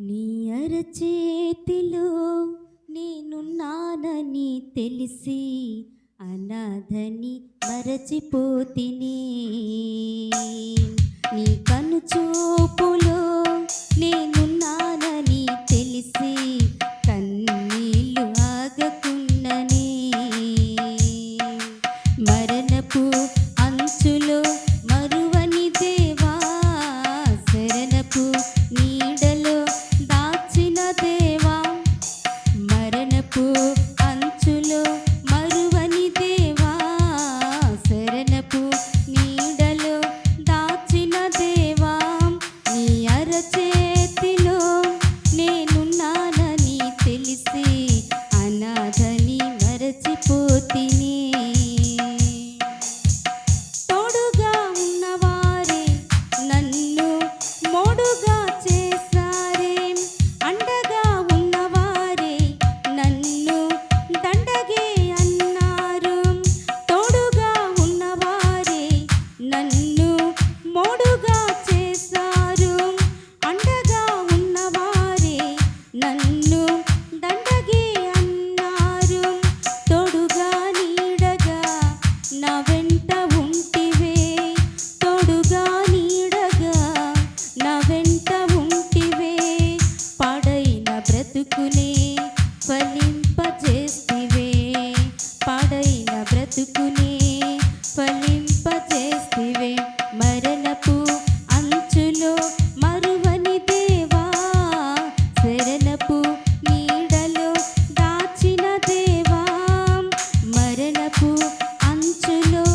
నీ అరచేతిలో నేనున్నానని తెలిసి అనాథని మరచిపోతిని. నీ కనుచూపులో నేనున్నానని తెలిసి కన్నీళ్ళు ఆగకున్ననే. మరణపు అంచులో మరువని దేవా, శరణపు నీడలో దాచిన దేవా. మరణపు అంచులో మరువని దేవా, శరణపు నీడలో దాచిన దేవా. నీ అరచేతిలో నేనున్నానని తెలిసి అనాథని మరచిపోతిని. తోడుగా ఉన్నవారే నన్ను మోడుగా చేశారే, అండగా ఉన్నవారే నన్ను దండగే అన్నారు. తోడుగా ఉన్నవారే నన్ను మోడుగా చేశారు, అండగా ఉన్నవారే నన్ను దండగే అన్నారు. తోడుగా నీడగా నా వెంట ఉంటివే, తోడుగా నీడగా నా వెంట ఉంటివే. పాడైన బ్రతుకునే ఫలింపజేస్తివే, పాడైన బ్రతుకునే ఫలింపజేస్తివే. మరణపు అంచులో మరువని దేవా, శరణపు నీడలో దాచిన దేవా. మరణపు అంచులో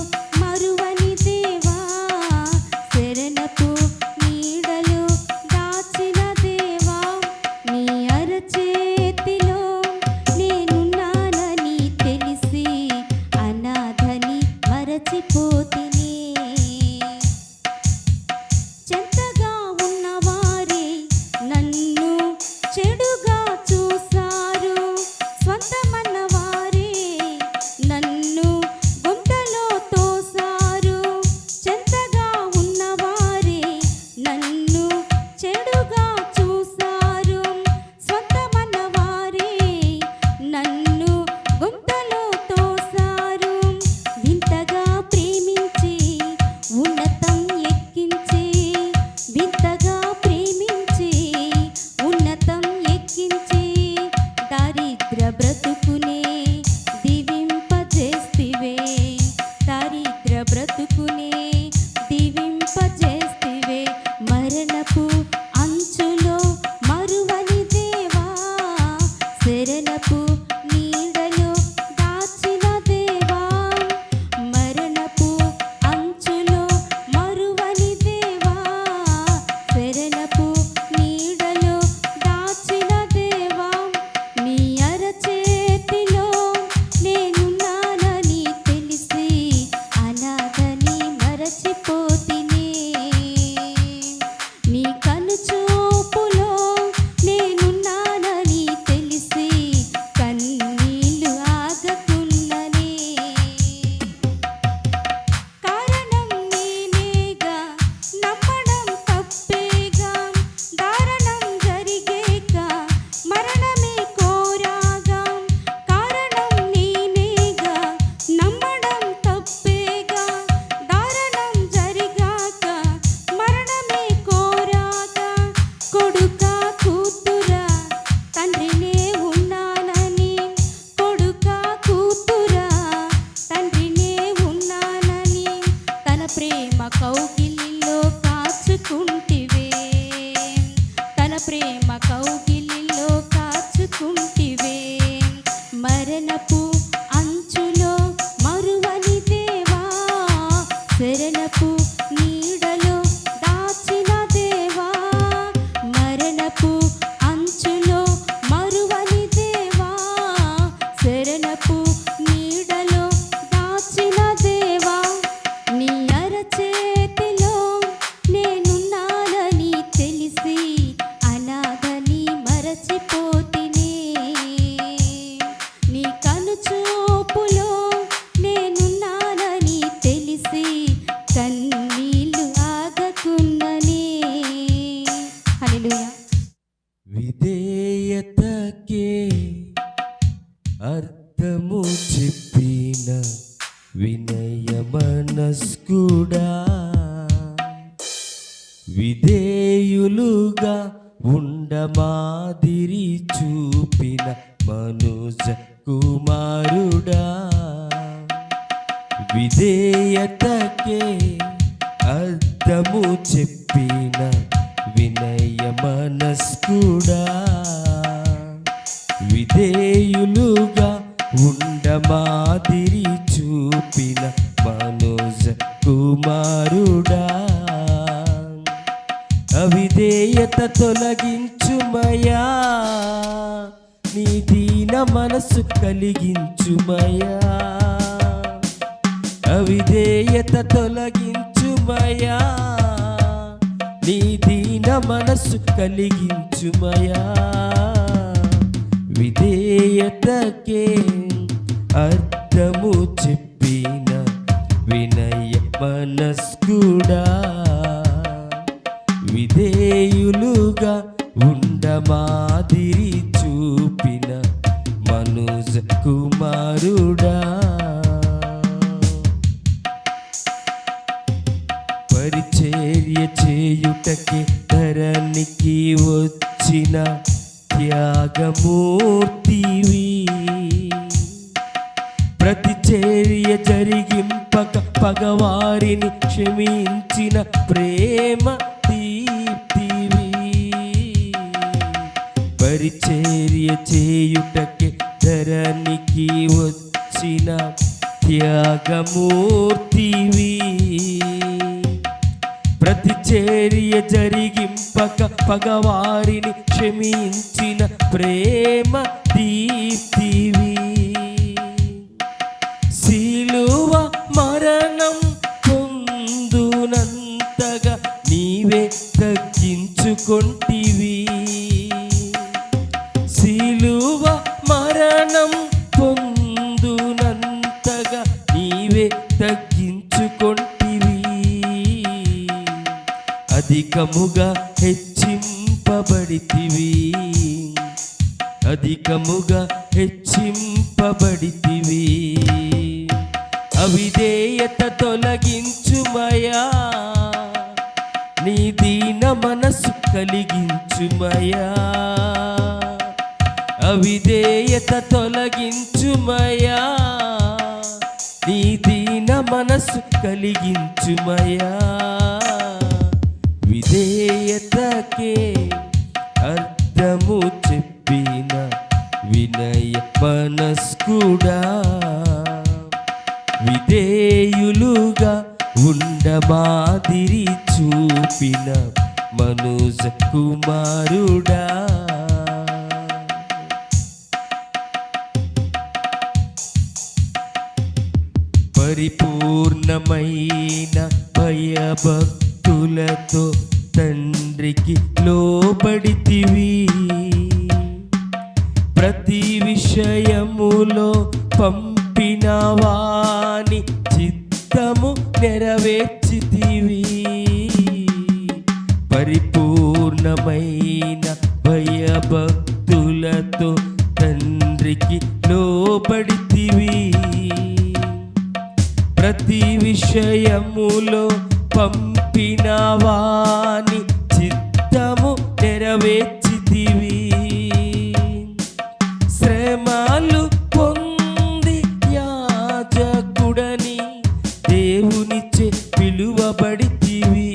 మరువని దేవా, శరణపు నీడలో దాచిన దేవా. నీ అరచేతిలో నేనున్నానని తెలిసి అనాథని మరచిపోతిని. చెంతగా ఉన్నవారే నన్ను చెడుగా చూశారు, స్వంతమన్న వారే నన్ను గుంతలో తోసారు. చెంతగా ఉన్నవారే నన్ను చెడుగా చూశారు, స్వంతమన్న వారే నన్ను గుంతలో తోసారు. వింతగా ప్రేమించి ఉన్నతం ఎక్కించి, వింతగా ప్రేమించి ఉన్నతం ఎక్కించి దారిద్ర బ్రతుకునే దీవింపజేస్తివే, దారిద్ర బ్రతుకునే దీవింపజేస్తివే. మరణపు అంచులో మరువని దేవా, శరణపు నీడలో దాచిన దేవా. మరణపు అంచులో మరువని దేవా, శరణపు నీడలో దాచిన దేవా. నీ అరచేతిలో నేనున్నానని తెలిసి అనాథని మరచిపోతిని. నీ కనుచూపులో నేనున్నానని తెలిసి కన్నీళ్ళు ఆగకున్ననే. కారణం నేనేగా నమ్మడం తప్పేగా, దారుణం జరిగేక మరణమే కోరాగా. కారణం నేనేగా నమ్మడం తప్పేగా, దారుణం జరిగాక మరణమే కోరాగా. కొడుకా కూతురా తండ్రినే ఉన్నానని, కొడుకా కూతురా తండ్రినే ఉన్నానని తన ప్రేమ కౌగిలిలో కాచుకుంటివే, తన ప్రేమ కౌగిలిలో కాచుకుంటివే. మరణపు అంచులో మరువని దేవా, శరణపు నీడలో దాచిన దేవా. మరణపు అంచులో మరువని దేవా, శరణపు నీడలో దాచిన దేవా. నీ అరచేతిలో నేనున్నానని తెలిసి అనాథ విధేయతకే అర్థము చెప్పిన వినయ మనస్కుడా, విధేయులుగా ఉండమాదిరి చూపిన మనుజ కుమారుడా, విధేయతకే అర్థము చెప్పిన వినయ మనస్కుడా, విధేయులుగా ఉండమాదిరి చూపిన మనుజ కుమారుడా, అవిధేయత తొలగించుమయా, నీ దీన మనసు కలిగించుమయా, అవిధేయత తొలగించుమయా, నీ దీన మనసు కలిగించుమయా, విధేయతకే అర్థము చెప్పిన వినయ మనస్కుడా, విధేయులుగా ఉండమాదిరి చూపిన మనుజ కుమారుడా, పరిచర్య చేయుటకి ధరణికి వచ్చిన త్యాగమూర్తివి, ప్రతిచర్య జరిగింపక పగవారిని క్షమించిన ప్రేమ దీప్తివి, పరిచర్య చేయుటకి ధరణికి వచ్చిన త్యాగమూర్తివి, ప్రతిచర్య జరిగింపక పగవారిని క్షమించిన ప్రేమ దీప్తివి, సిలువ మరణం పొందునంతగా నీవే తగ్గించుకొంటివి, సిలువ మరణం పొందునంతగా నీవే తగ్గించుకొంటివి, అధికముగా హెచ్చింపబడితివి, అధికముగా హెచ్చింపబడితివి, అవిధేయత తొలగించుమయా, నీ దీన మనసు కలిగించుమయా, అవిధేయత తొలగించుమయా, నీ దీన మనసు కలిగించుమయా, విధేయతకే అర్థము చెప్పిన వినయ మనస్కుడా, విధేయులుగా ఉండమాదిరి చూపిన మనుజ కుమారుడా, పరిపూర్ణమైన భయభక్తులతో తండ్రికి లోబడితివి, ప్రతి విషయములో పంపిన వాని చిత్తము నెరవేర్చితివి, పరిపూర్ణమైన భయభక్తులతో తండ్రికి లోబడితివి, ప్రతి విషయములో పంపిన వాని చిత్తము నెరవేర్చితివి, శ్రమలు పొంది యాజకుడని దేవునిచే పిలువబడితివి,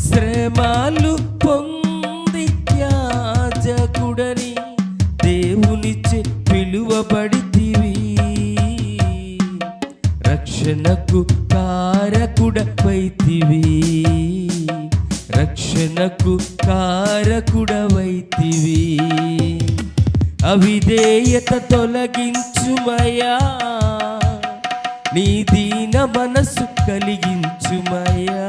శ్రమలు పొంది యాజకుడని దేవునిచే పిలువబడితివి, రక్షణకు కారకుడవైతివి, రక్షణకు కారకుడవైతివి, అవిధేయత తొలగించుమయా, నీ దీన మనసు కలిగించుమయా,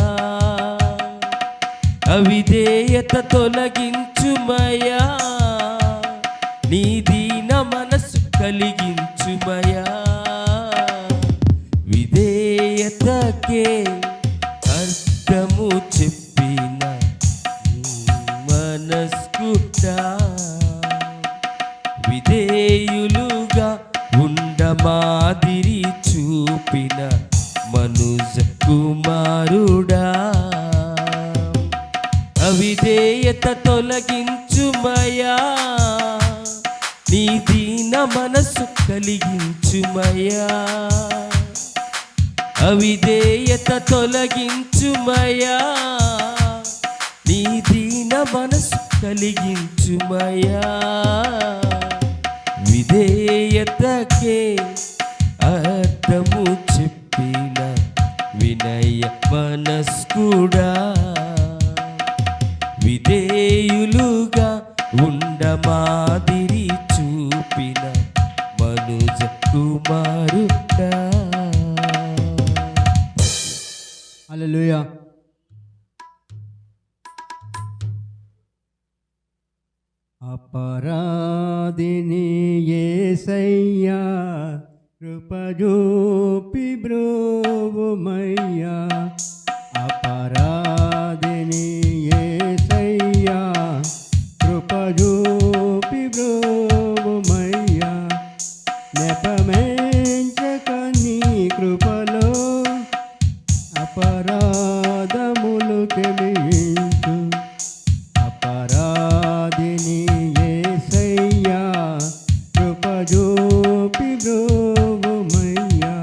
అవిధేయత తొలగించుమయా, నీ దీన మనసు కలిగించుమయా, విధేయతకే అర్థము చెప్పిన మన మనస్కుడా విధేయులుగా ఉండమాదిరి చూపిన మనుజ కుమారుడా అవిధేయత తొలగించుమయా నీ దీన మనసు కలిగించుమయా అవిధేయత తొలగించుమయా నీ దీన మనసు కలిగించుమయా విధేయతకే అర్థము చెప్పిన వినయ మనస్కుడా విధేయులుగా ఉండమాదిరి చూపిన మనుజ కుమారుడా. హల్లెలూయా. అపరాధిని యేసయ్యా కృపజూపి బ్రోవుమయ్యా అపరాధిని యేసయ్యా కృపజూపి బ్రోవుమయ్యా నెపమెంచక నీ కృపలో అపరాధములు క్షమించు అపరాధిని యేసయ్యా కృపజూపి బ్రోవుమయ్యా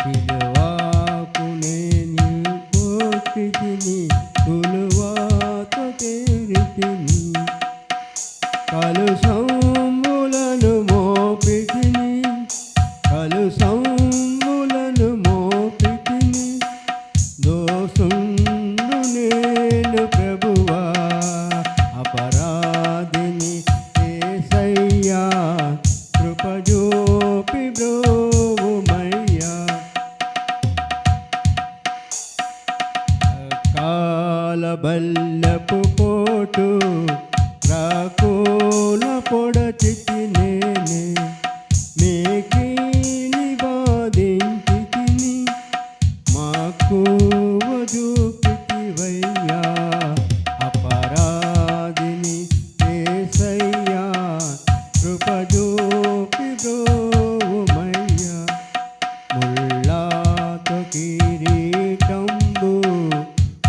పిలువాకు నేను కోటిని కొలువాతో తేరితిని కలుషములను మోపితిని కలుషములను మోపితిని దోషుండు నేను ప్రభువా అపరాధిని యేసయ్యా కృపజూపి బ్రోవుమయ్యా కాలబల్లపు పోటు రాకోల పొడచితి నేనే మేకీని బాధించి తిని మాకు చూపితివయ్యా అపరాధిని యేసయ్యా కృపజూపి బ్రోవుమయ్యా ముల్లాతో కిరీటంబు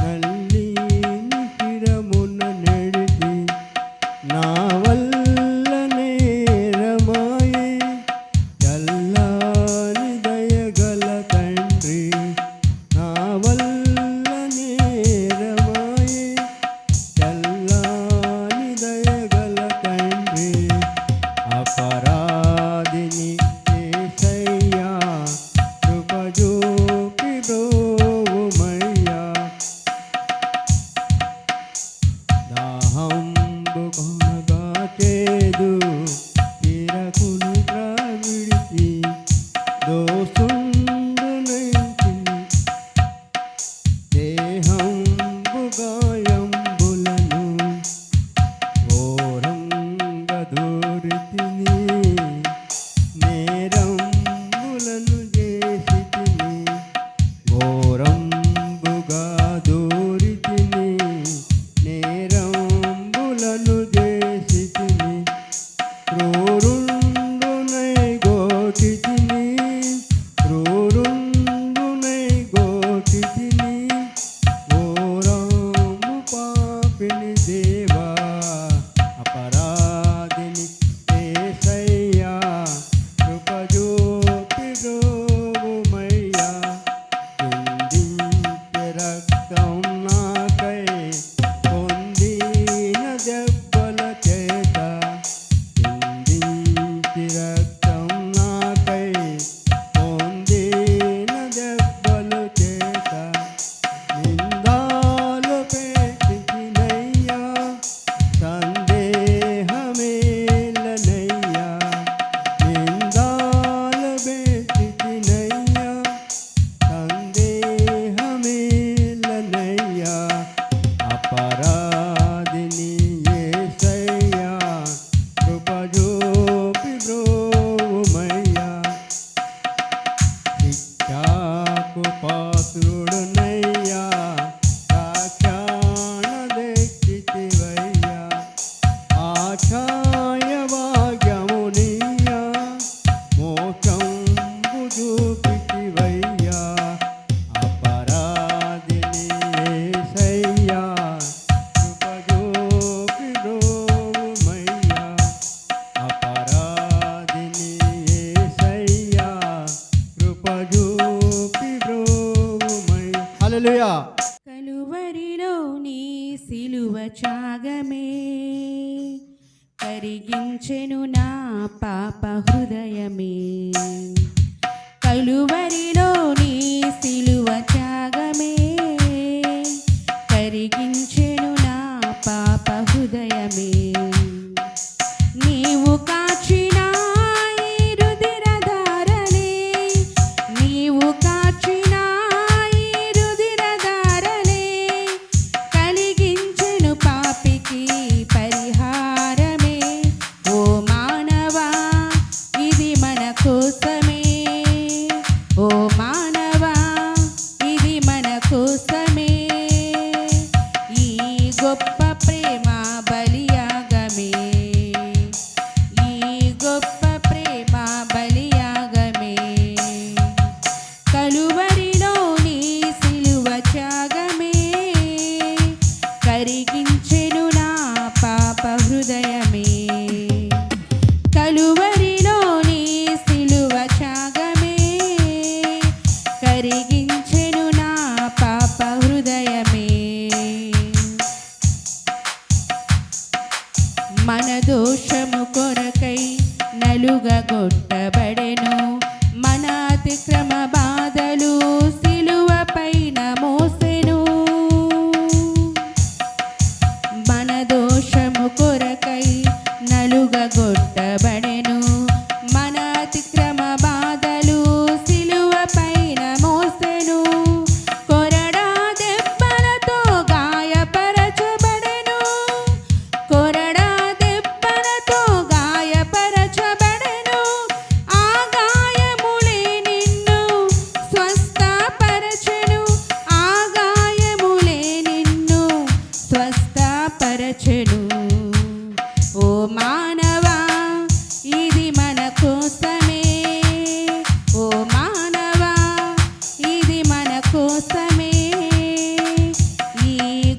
నల్లిని శిరమున నెడితి నా వల్ల నేరమాయే చల్లాని దయగల తండ్రి నా వల్ల నేరమాయే చల్లాని దయగల తండ్రి అపరాధిని యేసయ్యా కృపజూపి బ్రోవుమయ్యా దాహంబు కొనగా చేదు తీరకును త్రావిడిచి దోషుండునైతిని దేహంబు గాయంబులను ఘోరంగా దూరితిని నేరంబులను చేసితిని ఘోరంబుగా దూరితిని నేరంబులను చేసితిని త్యాగమే కరిగించెను నా పాప హృదయమే. కలువరిలో నీ సిలువ త్యాగమే కరిగించెను నా పాప హృదయమే. నీవు కాచిన ఈ రుధిరధారలే, నీవు కాచిన ఈ రుధిరధారలే కలిగించెను పాపికి పరిహారమే. ఓ మానవా ఇది మన కోసమే, ఓ మానవా ఇది మన కోసమే. ఈ గొప్ప ప్రేమ బలియాగమే, ఈ గొప్ప ప్రేమ బలియాగమే. కలువరిలో నీ సిలువ త్యాగమే కరిగించెను నా పాప హృదయమే. కలువరిలో నీ సిలువ త్యాగమే కరిగించెను నా పాప హృదయమే. మన దోషము కొరకై నలుగగొట్టబడెను, మన అతిక్రమ బాధలు సిలువ పైన మోసెను. మన దోషము కొరకై నలుగగొట్టబడెను, మన అతిక్రమ బాధలు సిలువ పైన మోసెను. కొరడా దెబ్బలతో గాయపరచబడెను, కొరడా దెబ్బలతో గాయపరచబడెను. ఆ గాయములే నిన్ను స్వస్థపరచెను, ఆ గాయములే నిన్ను స్వస్థపరచెను. ఓ మానవా ఇది మన కోసమే, ఓ మానవా ఇది మన కోసమే. ఈ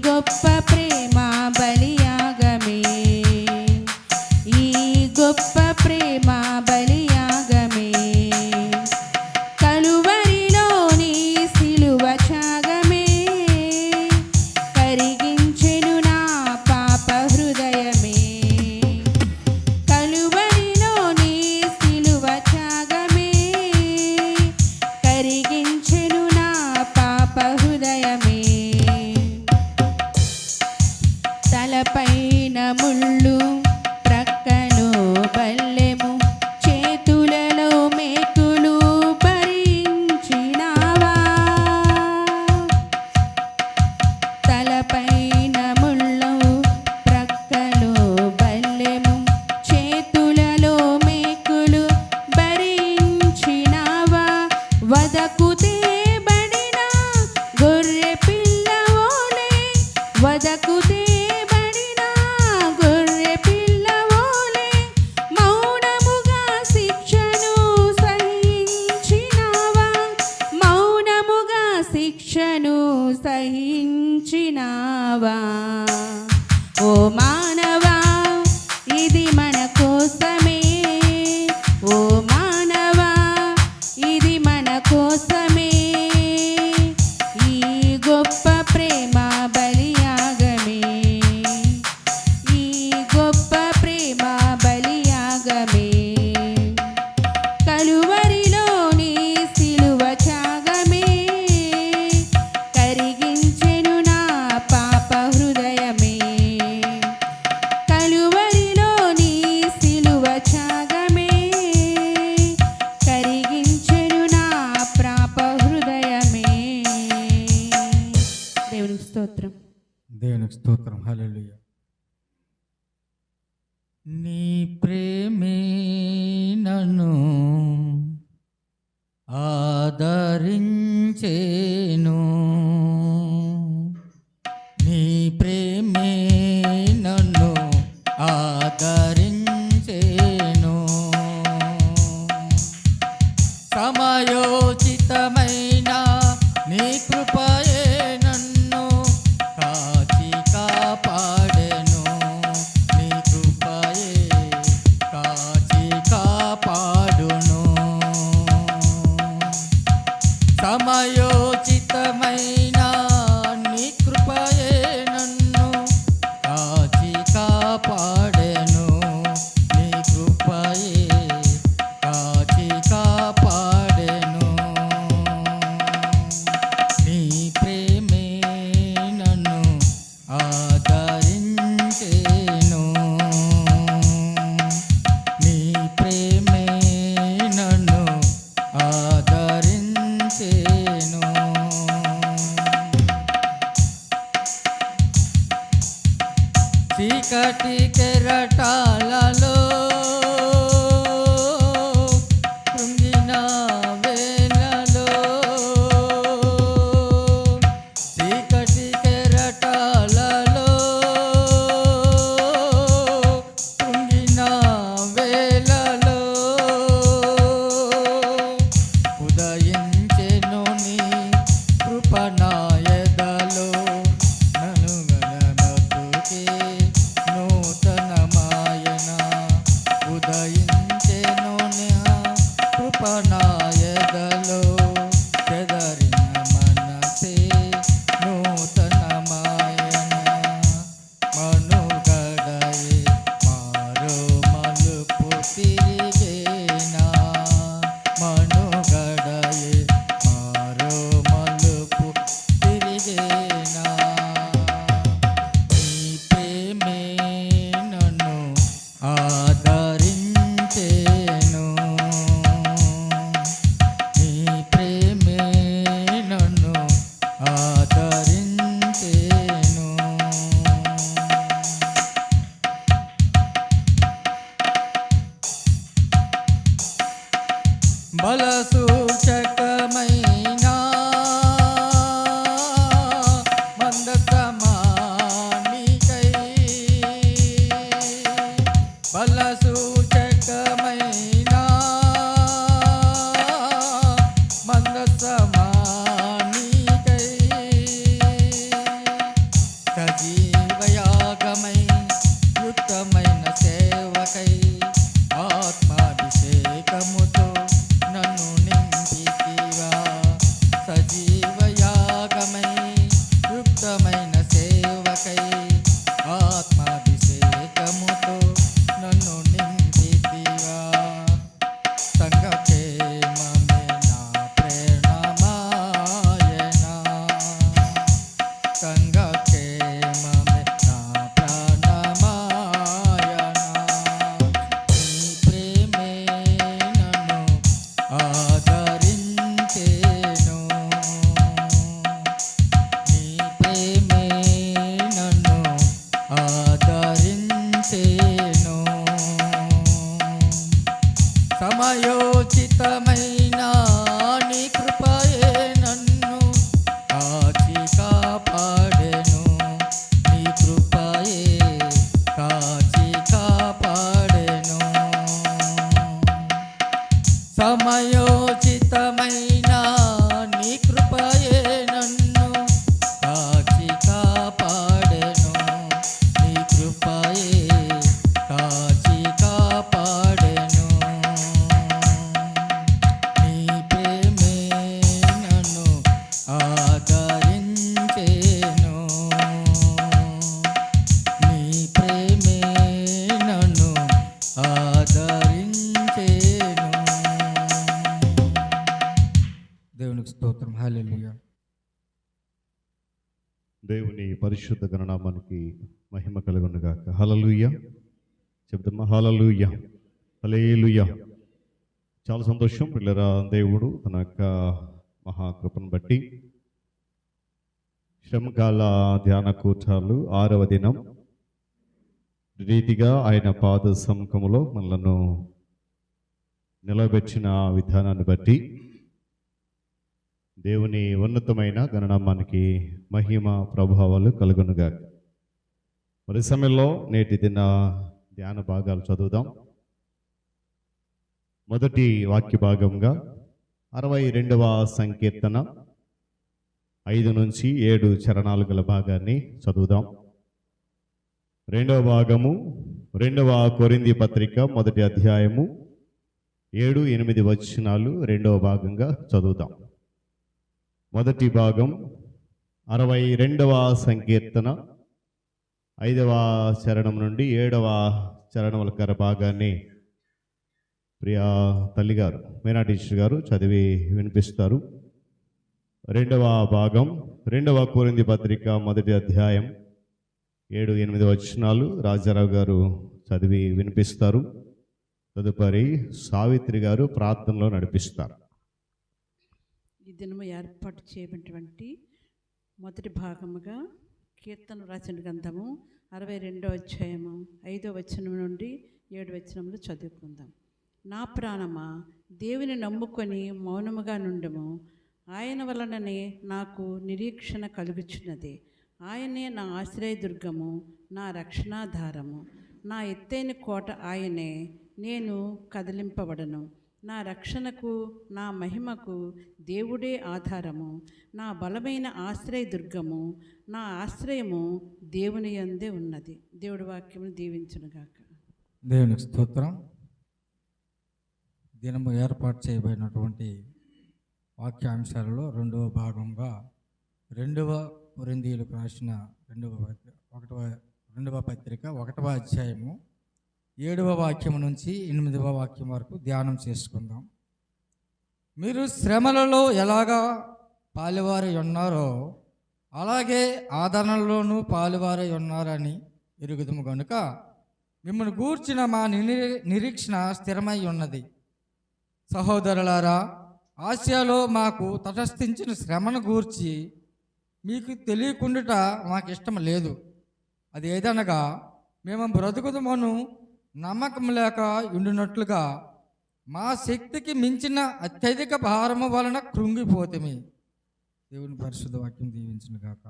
గొప్ప ప్రేమ బలియాగమే, ఈ గొప్ప ప్రేమ బలియాగమే. కలువరిలో నీ సిలువ త్యాగమే కరిగించెను నా పాప హృదయమే. కలువరిలో నీ సిలువ త్యాగమే కరిగించెను నా పాప హృదయమే. తలపైన ముళ్ళు ప్రక్కలో బల్లెము, చేతులలో మేకులు భరించినావా. తలపైన ముళ్ళు ప్రక్కలో బల్లెము, చేతులలో మేకులు భరించినావా. వదకు తేబడిన గొర్రె పిల్లవోలే, వదకు తేబడిన గొర్రె పిల్లవోలే మౌనముగా శిక్షను సహించినావా, మౌనముగా శిక్షను సహించినావా. ఓ మానవా ఇది మన కోసమే, ఓ మానవా ఇది మన కోసమే. ఈ గొప్ప ప్రేమ బలియాగమే, ఈ గొప్ప ప్రేమ బలియాగమే. కలువరిలో నీ సిలువ త్యాగమే కరిగించెను నా పాప హృదయమే. కలువరిలో నీ సిలువ త్యాగమే కరిగించెను నా పాప హృదయమే. దేవునికి స్తోత్రం. దేవునికి స్తోత్రం. హల్లెలూయా. నీ ప్రేమే నన్ను ఆదరించేను, నీ ప్రేమే నన్ను ఆదరించేను. సమయోచితమైన నీ కృపయే నన్ను కాచి కాపాడెను, నీ కృపయే కాచి కాపాడును. సమయోచితమైన నీ కృపయే నన్ను కాచి చీకటి కెరటాలలో కృంగిన వేళలో చీకటి కెరటాలలో కృంగిన వేళలో ఉదయించెను నీ కృపణాయదలో నను గణమతుకే నూతనమాయన ఉదయించెను నీ కృపణాయదలో చెదరిన మనసే నూతనమాయన మనుగడయే మారో మలుపు తిరిగేనా మనుగడయే మారో మలుపు తిరిగేనా నీ ప్రేమే నన్ను ఆదరించేను నీ ప్రేమే నన్ను ఆదరించేను బలసూచకమైన మందసమానికై బలసూచకమైన మందసమానికై సజీవయాగమై యుక్తమైన సేవకై ఆత్మాభిషేకముతో నన్ను నింపితివా సజీవయాగమై యుక్తమైన సేవకై ఆత్మాభిషేకముతో నన్ను నింపితివా సంగక్షేమమే నా ప్రేరణమాయనా సంగక్షేమమే నా ప్రాణమాయనా నీ ప్రేమే నన్ను ఆదరించేను నీ ప్రేమే నన్ను ఆదరించేను సమయోచితమైన నీ కృపయే నన్ను కాచి కాపాడెను నీ కృపయే కాచి కాపాడెను సమయోచితమైన నీ కృపయే నన్ను కాచి కాపాడెను నీ కృపయే కాచి కాపాడెను నీ ప్రేమే నన్ను ఆదరించేను నీ ప్రేమే నన్ను ఆదరించేను దేవునికి స్తోత్రం. హల్లెలూయా. దేవుని పరిశుద్ధ గణనామానికి మహిమ కలుగునుగాక. హల్లెలూయా చెప్తామా? హల్లెలూయా, హల్లెలూయా. చాలా సంతోషం పిల్లరా. దేవుడు తన యొక్క మహాకృపను బట్టి శ్రమకాల ధ్యాన కూటాలు 6వ దినం రీతిగా ఆయన పాద సముఖములో మనలను నిలబెట్టిన విధానాన్ని బట్టి దేవుని ఉన్నతమైన గణనామానికి మహిమ ప్రభావాలు కలుగునుగాక. మరి సమయంలో నేటి దిన ధ్యాన భాగాలు చదువుదాం. మొదటి వాక్య భాగంగా 62వ సంకీర్తన 5 నుంచి 7 చరణాలు గల భాగాన్ని చదువుదాం. రెండవ భాగము 2వ కొరింథీ పత్రిక 1వ అధ్యాయము 7-8 వచనాలు రెండవ భాగంగా చదువుదాం. మొదటి భాగం 62వ సంకీర్తన 5వ చరణం నుండి 7వ చరణముల కర భాగాన్ని ప్రియా తల్లిగారు మీనా టీచర్ గారు చదివి వినిపిస్తారు. రెండవ భాగం 2వ కొరింథీ పత్రిక 1వ అధ్యాయం 7-8 వచనాలు రాజారావు గారు చదివి వినిపిస్తారు. తదుపరి సావిత్రి గారు ప్రార్థనలో నడిపిస్తారు. ఈ దినము ఏర్పాటు చేయబడినటువంటి మొదటి భాగముగా కీర్తన రాసిన గ్రంథము 62వ అధ్యాయము 5వ వచనం నుండి 7వ వచనంలో చదువుకుందాం. నా ప్రాణమా, దేవుని నమ్ముకొని మౌనముగా నుండుము. ఆయన వలననే నాకు నిరీక్షణ కలుగుచున్నది. ఆయనే నా ఆశ్రయదుర్గము, నా రక్షణాధారము. నా ఎత్తైన కోట ఆయనే, నేను కదిలింపబడను. నా రక్షణకు, నా మహిమకు దేవుడే ఆధారము. నా బలమైన ఆశ్రయదుర్గము, నా ఆశ్రయము దేవుని యందే ఉన్నది. దేవుడి వాక్యమును దీవించునుగాక. దేవునికి స్తోత్రం. దినము ఏర్పాటు చేయబడినటువంటి వాక్యాంశాలలో రెండవ భాగంగా 2వ కొరింథీయులకు రాసిన రెండవ పత్రిక 1వ అధ్యాయము 7వ వాక్యం నుంచి 8వ వాక్యం వరకు ధ్యానం చేసుకుందాం. మీరు శ్రమలలో ఎలాగా పాలువారై ఉన్నారో అలాగే ఆదరణలోనూ పాలువారై ఉన్నారని ఎరుగుదుము కనుక మిమ్మల్ని గూర్చిన మా నిరీక్షణ స్థిరమై ఉన్నది. సహోదరులారా, ఆసియాలో మాకు తటస్థించిన శ్రమను గూర్చి మీకు తెలియకుండా మాకు ఇష్టం లేదు. అది ఏదనగా మేము బ్రతుకుదమను నమ్మకం లేక ఉండినట్లుగా మా శక్తికి మించిన అత్యధిక భారము వలన కృంగిపోతమే. దేవుని పరిశుద్ధ వాక్యం దీవించును గాక.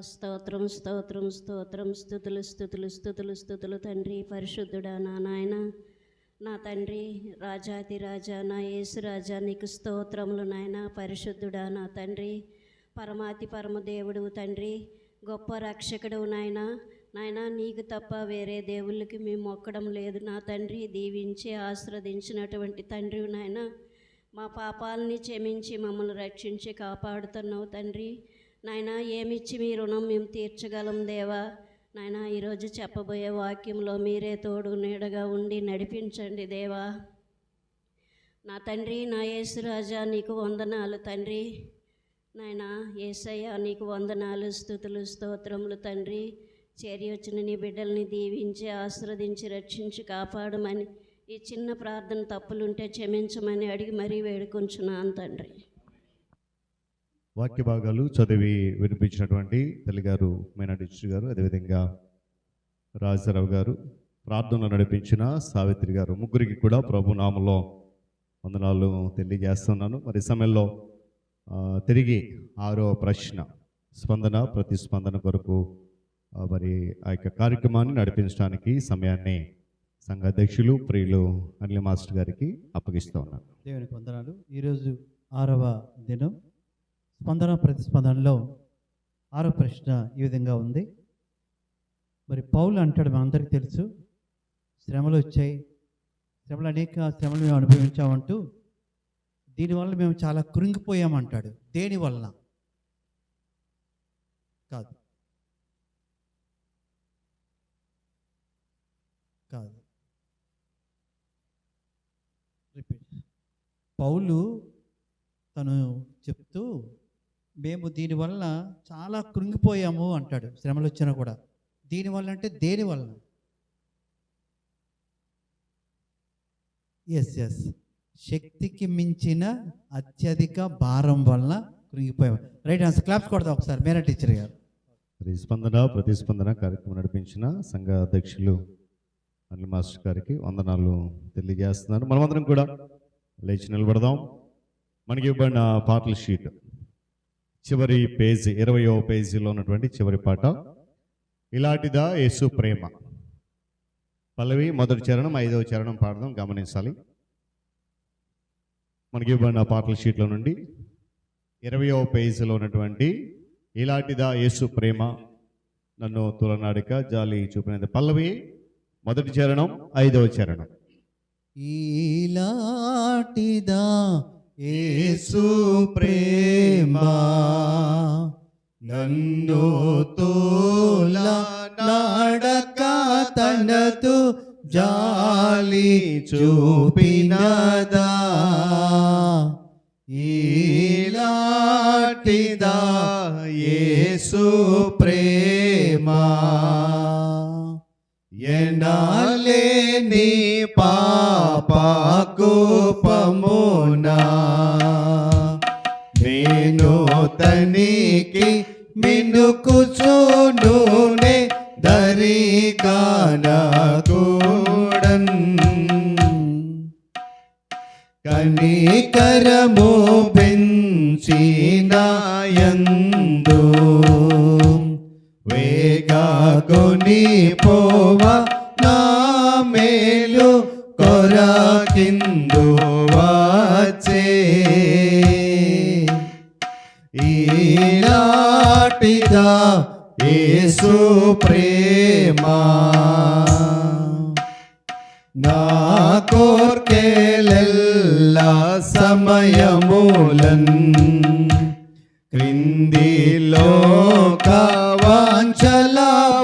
స్తోత్రం స్తోత్రం స్తోత్రం. స్తుతులు స్తుతులు స్తుతులు స్తుతులు తండ్రి. పరిశుద్ధుడా నా నాయన, నా తండ్రి, రాజాతి రాజా, నా యేసు రాజా, నీకు స్తోత్రములు నాయన. పరిశుద్ధుడా నా తండ్రి, పరమాతి పరమ దేవుడు తండ్రి, గొప్ప రక్షకుడు నాయన. నాయన, నీకు తప్ప వేరే దేవుళ్ళకి మేము మొక్కడం లేదు నా తండ్రి. దీవించి ఆశీర్వదించినటువంటి తండ్రి నాయన, మా పాపాలని క్షమించి మమ్మల్ని రక్షించి కాపాడుతున్నావు తండ్రి. నాయన, ఏమిచ్చి మీ రుణం మేము తీర్చగలం దేవా. నాయన, ఈరోజు చెప్పబోయే వాక్యంలో మీరే తోడు నీడగా ఉండి నడిపించండి దేవా. నా తండ్రి, నా యేసురాజా, నీకు వందనాలు తండ్రి. నాయన యేసయ్య, నీకు వందనాలు, స్తుతులు స్తోత్రములు తండ్రి. చేరి వచ్చిన నీ బిడ్డల్ని దీవించి ఆశీర్వదించి రక్షించి కాపాడమని, ఈ చిన్న ప్రార్థన తప్పులుంటే క్షమించమని అడిగి మరీ వేడుకొంచున్నాను తండ్రి. వాక్య భాగాలు చదివి వినిపించినటువంటి తల్లిగారు మేనాడిచ్చు గారు, అదేవిధంగా రాజారావు గారు, ప్రార్థనలు నడిపించిన సావిత్రి గారు, ముగ్గురికి కూడా ప్రభు నామములో వందనాలు తెలియజేస్తున్నాను. మరి సమయంలో తిరిగి 6వ ప్రశ్న, స్పందన ప్రతిస్పందన కొరకు మరి ఆ యొక్క కార్యక్రమాన్ని నడిపించడానికి సమయాన్ని సంఘ అధ్యక్షులు ప్రియులు అనిల్ మాస్టర్ గారికి అప్పగిస్తూ ఉన్నాను. దేవునికి వందనాలు. ఈరోజు 6వ దినం. స్పందన ప్రతిస్పందనలో 6వ ప్రశ్న ఈ విధంగా ఉంది. మరి పౌలు అంటాడు, మనందరికీ తెలుసు, శ్రమలు వచ్చాయి, అనేక శ్రమలు మేము అనుభవించామంటూ, దీనివల్ల మేము చాలా కృంగిపోయామంటాడు. దేనివల్ల కాదు కాదు పౌలు తను చెప్తూ, మేము దీనివల్ల చాలా కృంగిపోయాము అంటాడు. శ్రమలు వచ్చినా కూడా దీనివల్ల అంటే దేనివల్ల? ఎస్ శక్తికి మించిన అత్యధిక భారం వల్ల కృంగిపోయాము. Right answer. క్లాప్స్ కొడదాం ఒకసారి మేరా టీచర్ గారు. మరి స్పందన ప్రతిస్పందన కార్యక్రమం నడిపించిన సంఘ అధ్యక్షులు అనిల్ మాస్టర్ గారికి వందనాలు తెలియజేస్తున్నాను. మనమందరం కూడా లేచి నిలబడదాం. మనకి ఇవ్వబడిన పాటల షీట్ చివరి పేజీ 20వ పేజీలో ఉన్నటువంటి చివరి పాట, ఇలాంటిదా యేసు ప్రేమ. పల్లవి మొదటి చరణం, 5వ చరణం పాడదాం, గమనించాలి. మనకి ఇవ్వబడిన పాటల షీట్లో నుండి 20వ పేజీలో ఉన్నటువంటి ఇలాంటిదా యేసు ప్రేమ, నన్ను తులనాడిక జాలి చూపినది. పల్లవి మొదటి చరణం, 5వ చరణం. ఈలాటిదా యేసు ప్రేమ, నన్ను తోలనాడక తనదు జాలి చూపినదా. ఈలాటిదా యేసు ప్రేమ, ఎనాలేని పాపకోపమునా నేను తనికి మినుకుచునునే దరికానకూడన్ కనికరము పెంచినాయందు వేగా కొని పోవ నా మేలు కొరకిందు వచ్చే ఈనాటిదా యేసు ప్రేమ నా కోర్కెలెల్లా సమయములన్ క్రిందిలో కావాంచల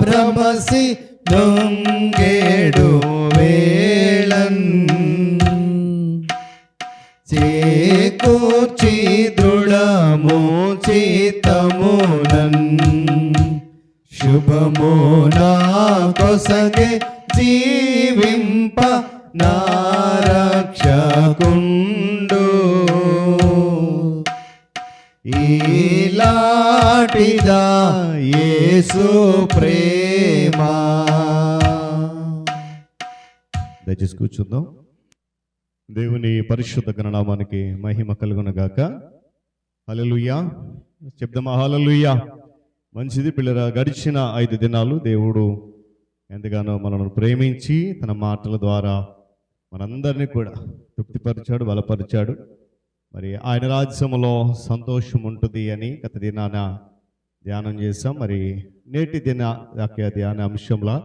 భ్రమసి దొంగేడు వేళన్ చేకూర్చి దృఢము చిత్తమునన్ శుభము నా కొసగే జీవింప నా రక్షకుండు ఈలాటిదా యేసు ప్రేమ. దయచేసి కూర్చుందాం. దేవుని పరిశుద్ధ గణనామానికి మహిమ కలుగునగాక. హల్లెలూయా చెప్దామా? హల్లెలూయా. మంచిది పిల్లరా, గడిచిన 5 దినాలు దేవుడు ఎంతగానో మనల్ని ప్రేమించి తన మాటల ద్వారా మనందరినీ కూడా తృప్తిపరిచాడు, బలపరిచాడు. మరి ఆయన రాజ్యంలో సంతోషం ఉంటుంది అని గత దినాన ధ్యానం చేశాం. మరి నేటి దిన ధ్యాన అంశంలో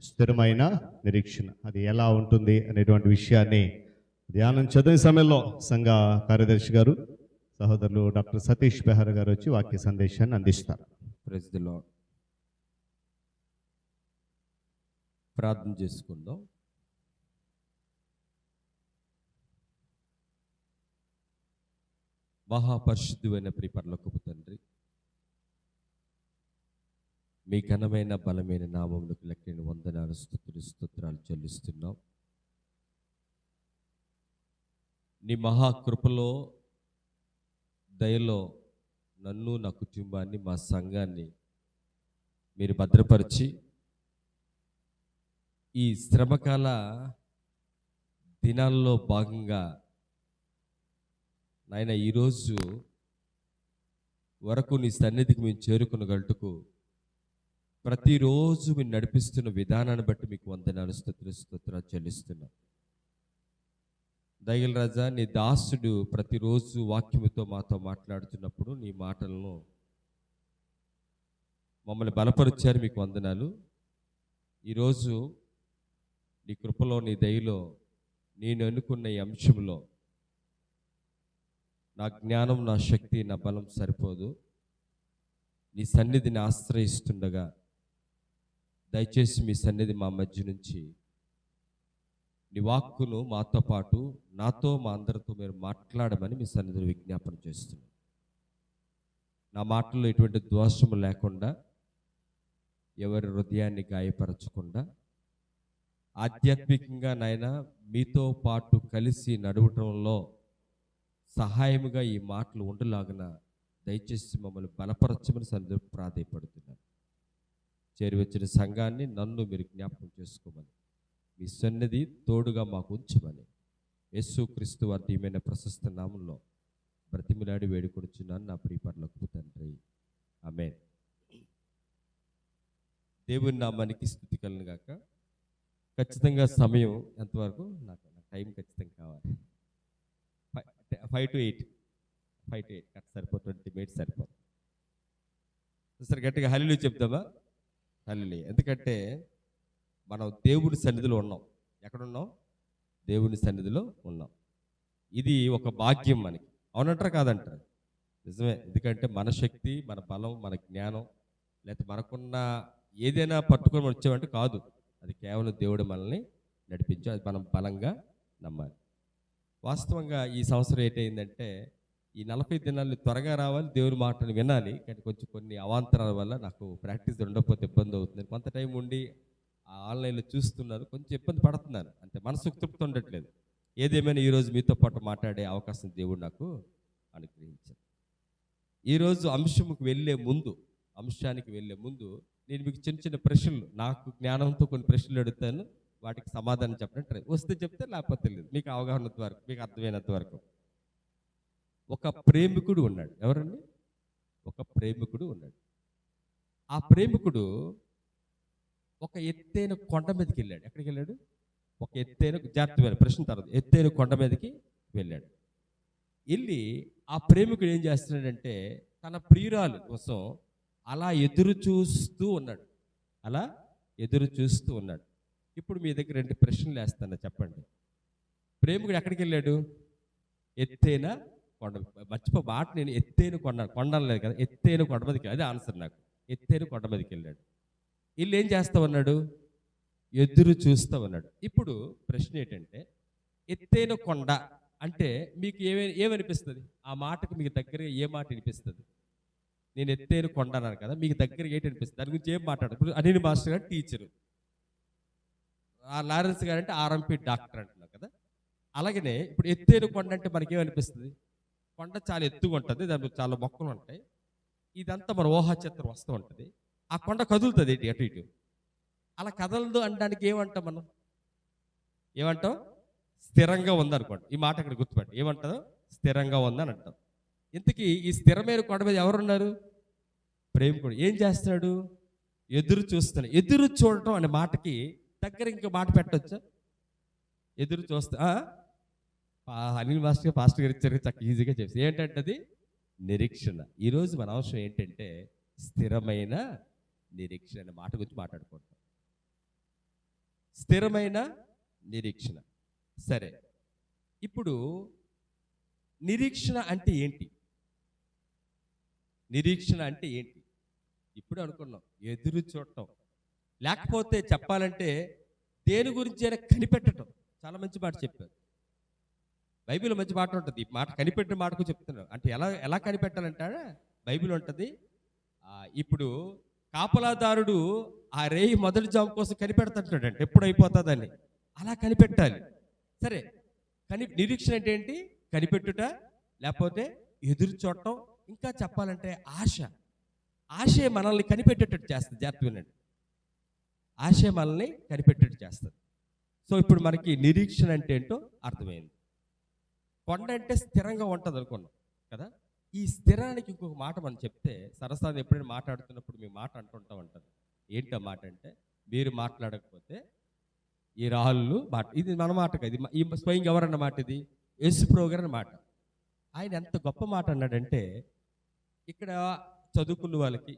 స్థిరమైన నిరీక్షణ అది ఎలా ఉంటుంది అనేటువంటి విషయాన్ని ధ్యానం చదివిన సమయంలో సంఘ కార్యదర్శి గారు సహోదరులు డాక్టర్ సతీష్ బెహర్ గారు వచ్చి వాక్య సందేశాన్ని అందిస్తారు. Praise the lord. ప్రార్థన చేసుకుందాం. మహాపరిశుద్ధువైన ప్రియపరలోకపు తండ్రి, మీ ఘనమైన బలమైన నామములకు లెక్కని వందనాలు, స్తుతులు, స్తోత్రాలు చెల్లిస్తున్నాం. నీ మహాకృపలో దయలో నన్ను, నా కుటుంబాన్ని, మా సంఘాన్ని మీరు భద్రపరిచి ఈ శ్రమకాల దినాల్లో భాగంగా నాయన ఈరోజు వరకు నీ సన్నిధికి మేము చేరుకునగలటుకు ప్రతిరోజు మీరు నడిపిస్తున్న విధానాన్ని బట్టి మీకు వందనాలు, స్తోత్రాలు చెల్లిస్తున్నాం. దయగల రాజా, నీ దాసుడు ప్రతిరోజు వాక్యముతో మాతో మాట్లాడుతున్నప్పుడు నీ మాటలను మమ్మల్ని బలపరిచారు, మీకు వందనాలు. ఈరోజు నీ కృపలో, నీ దయలో నేను అనుకున్న ఈ అంశంలో నా జ్ఞానం, నా శక్తి, నా బలం సరిపోదు. నీ సన్నిధిని ఆశ్రయిస్తుండగా దయచేసి మీ సన్నిధి మా మధ్య నుంచి నీ వాక్కును మాతో పాటు నాతో మా అందరితో మీరు మాట్లాడమని మీ సన్నిధిని విజ్ఞాపన చేస్తున్నాను. నా మాటల్లో ఎటువంటి దోషము లేకుండా, ఎవరి హృదయాన్ని గాయపరచకుండా, ఆధ్యాత్మికంగా నాయన మీతో పాటు కలిసి నడవటంలో సహాయముగా ఈ మాటలు ఉండలాగిన దయచేసి మమ్మల్ని బలపరచమని సన్నిధిని ప్రాధేయపడుతున్నాను. చేరివచ్చిన సంఘాన్ని నన్ను మీరు జ్ఞాపకం చేసుకోమని, మీ సన్నిధి తోడుగా మాకు ఉంచమని యేసుక్రీస్తు వారి దివ్యమైన ప్రశస్త నామంలో బ్రతిమిలాడి వేడుకొనుచున్నాను నా ప్రియపరలోకపు తండ్రి, ఆమేన్. దేవుని నామానికి స్తుతి కలుగును గాక. ఖచ్చితంగా సమయం ఎంతవరకు? నాకు టైం ఖచ్చితంగా కావాలి. 5 to 8 కరెక్ట్ సరిపోతుంది. 20 minutes సరిపోతుంది. సరే గట్టిగా హల్లెలూయా చెప్దామా? హల్లెలూయా. ఎందుకంటే మనం దేవుని సన్నిధిలో ఉన్నాం. ఎక్కడున్నాం? దేవుని సన్నిధిలో ఉన్నాం. ఇది ఒక భాగ్యం మనకి. అవునంటారా కాదంటారు? నిజమే. ఎందుకంటే మన శక్తి, మన బలం, మన జ్ఞానం, లేకపోతే మనకున్న ఏదైనా పట్టుకొని మనం వచ్చామంటే కాదు. అది కేవలం దేవుడు మనల్ని నడిపించు. అది మనం బలంగా నమ్మాలి. వాస్తవంగా ఈ సంవత్సరం ఏంటైందంటే, ఈ 40 దినాలు త్వరగా రావాలి, దేవుని మాటలు వినాలి. కానీ కొంచెం కొన్ని అవాంతరాల వల్ల నాకు ప్రాక్టీస్ ఉండకపోతే ఇబ్బంది అవుతుంది. కొంత టైం ఉండి ఆన్లైన్లో చూస్తున్నాను, కొంచెం ఇబ్బంది పడుతున్నాను. అంతే, మనసుకు తృప్తి ఉండట్లేదు. ఏదేమైనా ఈరోజు మీతో పాటు మాట్లాడే అవకాశం దేవుడు నాకు అనుగ్రహించారు. ఈరోజు అంశముకు వెళ్ళే ముందు అంశానికి వెళ్ళే ముందు నేను మీకు చిన్న చిన్న ప్రశ్నలు, నాకు జ్ఞానంతో కొన్ని ప్రశ్నలు అడుగుతాను, వాటికి సమాధానం చెప్పడం ట్రై వస్తే చెప్తే, లేకపోతే లేదు. మీకు అవగాహన వరకు, మీకు అర్థమైనంత వరకు. ఒక ప్రేమికుడు ఉన్నాడు. ఎవరండి? ఒక ప్రేమికుడు ఉన్నాడు. ఆ ప్రేమికుడు ఒక ఎత్తైన కొండ మీదకి వెళ్ళాడు. ఎక్కడికి వెళ్ళాడు? ఒక ఎత్తైన, జాగ్రత్త ప్రశ్న తర్వాత, ఎత్తైన కొండ మీదకి వెళ్ళాడు. వెళ్ళి ఆ ప్రేమికుడు ఏం చేస్తున్నాడంటే తన ప్రియురాలు కోసం అలా ఎదురు చూస్తూ ఉన్నాడు. అలా ఎదురు చూస్తూ ఉన్నాడు. ఇప్పుడు మీ దగ్గర 2 ప్రశ్నలు వేస్తాను, చెప్పండి. ప్రేమికుడు ఎక్కడికి వెళ్ళాడు? ఎత్తైన కొండ. మర్చిపో మాట, నేను ఎత్తైన కొండ లేదు కదా, ఎత్తైన కొండ మీదకి. అదే ఆన్సర్ నాకు. ఎత్తైన కొండ మీదకి వెళ్ళాడు. వీళ్ళు ఏం చేస్తా ఉన్నాడు? ఎదురు చూస్తూ ఉన్నాడు. ఇప్పుడు ప్రశ్న ఏంటంటే, ఎత్తైన కొండ అంటే మీకు ఏమనిపిస్తుంది? ఆ మాటకు మీకు దగ్గరగా ఏ మాట వినిపిస్తుంది? నేను ఎత్తైన కొండ అన్నాను కదా, మీకు దగ్గర ఏంటి అనిపిస్తుంది? దాని గురించి ఏం మాట్లాడు? ఇప్పుడు అనిల్ మాస్టర్ గారు టీచరు, లారెన్స్ గారు అంటే ఆర్ఎంపీ డాక్టర్ అంటున్నారు కదా. అలాగనే ఇప్పుడు ఎత్తైన కొండ అంటే మనకేమనిపిస్తుంది? కొండ చాలా ఎత్తుగా ఉంటుంది, దాని చాలా మొక్కలు ఉంటాయి, ఇదంతా మన ఊహాచిత్రం వస్తూ ఉంటుంది. ఆ కొండ కదులుతుంది ఏంటి అటు ఇటు. అలా కదలదు అనడానికి ఏమంటాం మనం? ఏమంటాం? స్థిరంగా ఉందనుకోండి. ఈ మాట అక్కడ గుర్తుపెట్టి, ఏమంటారు? స్థిరంగా ఉందని అంటాం. ఇంతకీ ఈ స్థిరమైన కొండ మీద ఎవరున్నారు? ప్రేమికుడు. ఏం చేస్తున్నాడు? ఎదురు చూస్తున్నాడు. ఎదురు చూడటం అనే మాటకి దగ్గర ఇంకో మాట పెట్టొచ్చా? ఎదురు చూస్తా. అనిల్ మాస్టర్ పాస్టర్ గారు ఇచ్చారు, చక్కగా ఈజీగా చెప్పి. ఏంటంటే అది నిరీక్షణ. ఈరోజు మన అవసరం ఏంటంటే స్థిరమైన నిరీక్షణ అనే మాట గురించి మాట్లాడుకుంటాం. స్థిరమైన నిరీక్షణ. సరే, ఇప్పుడు నిరీక్షణ అంటే ఏంటి? నిరీక్షణ అంటే ఏంటి? ఇప్పుడు అనుకున్నాం, ఎదురు చూడటం. లేకపోతే చెప్పాలంటే దేని గురించి అయినా కనిపెట్టడం. చాలా మంచి మాట చెప్పారు. బైబిల్ మంచి మాట ఉంటుంది. ఈ మాట కనిపెట్టిన మాటకు చెప్తున్నాను. అంటే ఎలా కనిపెట్టాలంటే బైబిల్ ఉంటుంది. ఇప్పుడు కాపలాదారుడు ఆ రేయి మొదటి జాము కోసం కనిపెడుతుంటాడంటే ఎప్పుడు అయిపోతుందని. అలా కనిపెట్టాలి. సరే, నిరీక్షణ అంటే ఏంటి? కనిపెట్టుట, లేకపోతే ఎదురు చూడటం, ఇంకా చెప్పాలంటే ఆశ. ఆశే మనల్ని కనిపెట్టేటట్టు చేస్తుంది. జాగ్రత్త వినండి. ఆశే మనల్ని కనిపెట్టేట్టు చేస్తుంది. సో ఇప్పుడు మనకి నిరీక్షణ అంటే ఏంటో అర్థమైంది. కొండ అంటే స్థిరంగా ఉంటుంది అనుకున్నాం కదా. ఈ స్థిరానికి ఇంకొక మాట మనం చెప్తే, సరసాన్ని ఎప్పుడైనా మాట్లాడుతున్నప్పుడు మీ మాట అంటుంటాం అంటారు. ఏంటో మాట అంటే, మీరు మాట్లాడకపోతే ఈ రాళ్ళు మాట. ఇది మన మాట కదా, ఈ స్వయంగా ఎవరన్న మాట? ఇది యేసుప్రభు గారు అన్న మాట. ఆయన ఎంత గొప్ప మాట అన్నాడంటే, ఇక్కడ చదువుకున్న వాళ్ళకి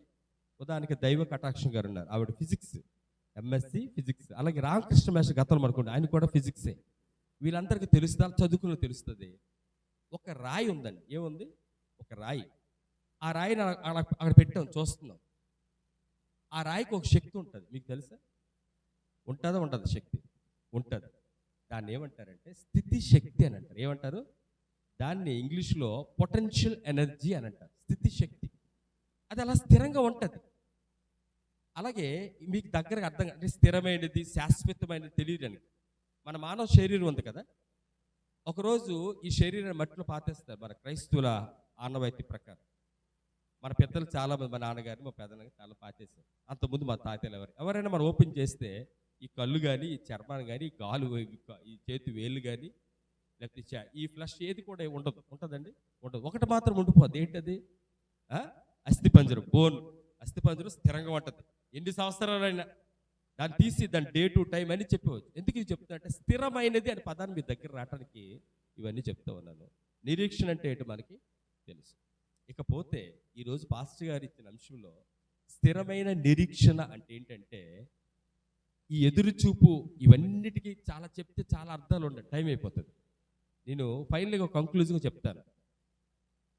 ఉదాహరణకి దైవ కటాక్షం గారు ఉన్నారు, ఆవిడ ఫిజిక్స్, ఎంఎస్సి ఫిజిక్స్. అలాగే రామకృష్ణ మేస్టర్ గతంలో అనుకోండి, ఆయన కూడా ఫిజిక్సే. వీళ్ళందరికీ తెలుస్తుంది, చదువుకున్న తెలుస్తుంది. ఒక రాయి ఉందండి. ఏముంది? ఒక రాయి. ఆ రాయిని అక్కడ పెట్టాం, చూస్తున్నాం. ఆ రాయికి ఒక శక్తి ఉంటుంది. మీకు తెలుసా? ఉంటుందా? ఉండదు? శక్తి ఉంటుంది. దాన్ని ఏమంటారంటే స్థితి శక్తి అని అంటారు. ఏమంటారు దాన్ని? ఇంగ్లీష్లో పొటెన్షియల్ ఎనర్జీ అని అంటారు. స్థితి శక్తి. అది అలా స్థిరంగా ఉంటుంది. అలాగే మీకు దగ్గరగా అర్థం అంటే స్థిరమైనది, శాశ్వతమైనది తెలియడానికి మన మానవ శరీరం ఉంది కదా. ఒకరోజు ఈ శరీరాన్ని మట్టిలో పాతేస్తారు మన క్రైస్తవుల ఆనవాయితీ ప్రకారం. మన పెద్దలు చాలామంది, మా నాన్నగారిని, మా పెద్దలు చాలా పాతేశారు. అంతకుముందు మా తాతయ్యలు ఎవరైనా మనం ఓపెన్ చేస్తే ఈ కళ్ళు కానీ, ఈ చర్మాన్ని కానీ, ఈ గాలు, ఈ చేతి వేళ్ళు కానీ, లేకపోతే ఈ ఫ్లష్ ఏది కూడా ఉండదు. ఉంటుందండి? ఉండదు. ఒకటి మాత్రం ఉండిపోద్ది. ఏంటది? అస్థిపంజరం, బోన్. అస్థిపంజరం స్థిరంగా ఉంటుంది. ఎన్ని సంవత్సరాలైనా దాన్ని తీసి దాని డే టు టైం అని చెప్పవచ్చు. ఎందుకు ఇది చెప్తా అంటే స్థిరమైనది అనే పదాన్ని మీ దగ్గర రావడానికి ఇవన్నీ చెప్తా ఉన్నాను. నిరీక్షణ అంటే ఏంటో మనకి తెలుసు. ఇకపోతే ఈరోజు పాస్టర్ గారు ఇచ్చిన అంశంలో స్థిరమైన నిరీక్షణ అంటే ఏంటంటే ఈ ఎదురుచూపు, ఇవన్నిటికీ చాలా చెప్తే చాలా అర్థాలు ఉండవు, టైం అయిపోతుంది. నేను ఫైనల్గా ఒక కంక్లూజన్గా చెప్తాను.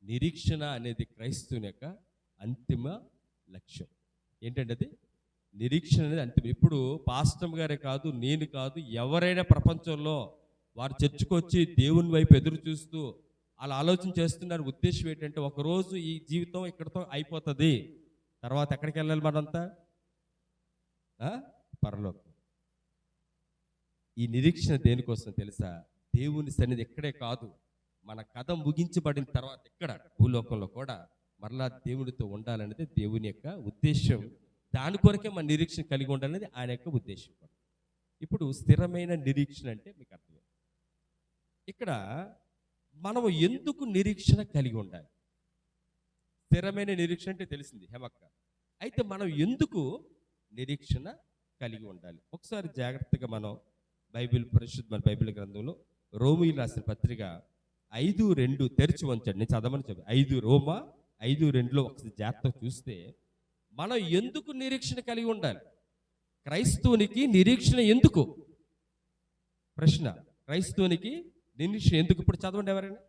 నిరీక్షణ అనేది క్రైస్తవుని యొక్క అంతిమ లక్ష్యం. ఏంటంటే అది నిరీక్షణ అనేది అంతిమ. ఇప్పుడు పాస్టర్ గారే కాదు, నేను కాదు, ఎవరైనా ప్రపంచంలో వారు చర్చకొచ్చి దేవుని వైపు ఎదురు చూస్తూ అలా ఆలోచన చేస్తున్నారు. ఉద్దేశం ఏంటంటే ఒకరోజు ఈ జీవితం ఇక్కడతో అయిపోతుంది, తర్వాత ఎక్కడికి వెళ్ళాలి మనంతా? పరలోకం. ఈ నిరీక్షణ దేనికోసం తెలుసా? దేవుని సన్నిధి ఇక్కడే కాదు, మన కథ ముగించబడిన తర్వాత ఇక్కడ భూలోకంలో కూడా మరలా దేవునితో ఉండాలనేది దేవుని యొక్క ఉద్దేశం. దాని కొరకే మన నిరీక్షణ కలిగి ఉండాలనేది ఆయన యొక్క ఉద్దేశం. ఇప్పుడు స్థిరమైన నిరీక్షణ అంటే మీకు అర్థం. ఇక్కడ మనము ఎందుకు నిరీక్షణ కలిగి ఉండాలి? స్థిరమైన నిరీక్షణ అంటే తెలిసింది హేమక్క. అయితే మనం ఎందుకు నిరీక్షణ కలిగి ఉండాలి? ఒకసారి జాగ్రత్తగా మనం మన బైబిల్ గ్రంథంలో రోమీయులు రాసిన పత్రిక 5:2 తెరిచి ఉంచండి. నేను చదవమని చెప్పి 5 రోమా 5:2లో ఒకసారి జాగ్రత్తగా చూస్తే మనం ఎందుకు నిరీక్షణ కలిగి ఉండాలి? క్రైస్తవునికి నిరీక్షణ ఎందుకు? ప్రశ్న, క్రైస్తవునికి నిరీక్షణ ఎందుకు? ఇప్పుడు చదవండి ఎవరైనా.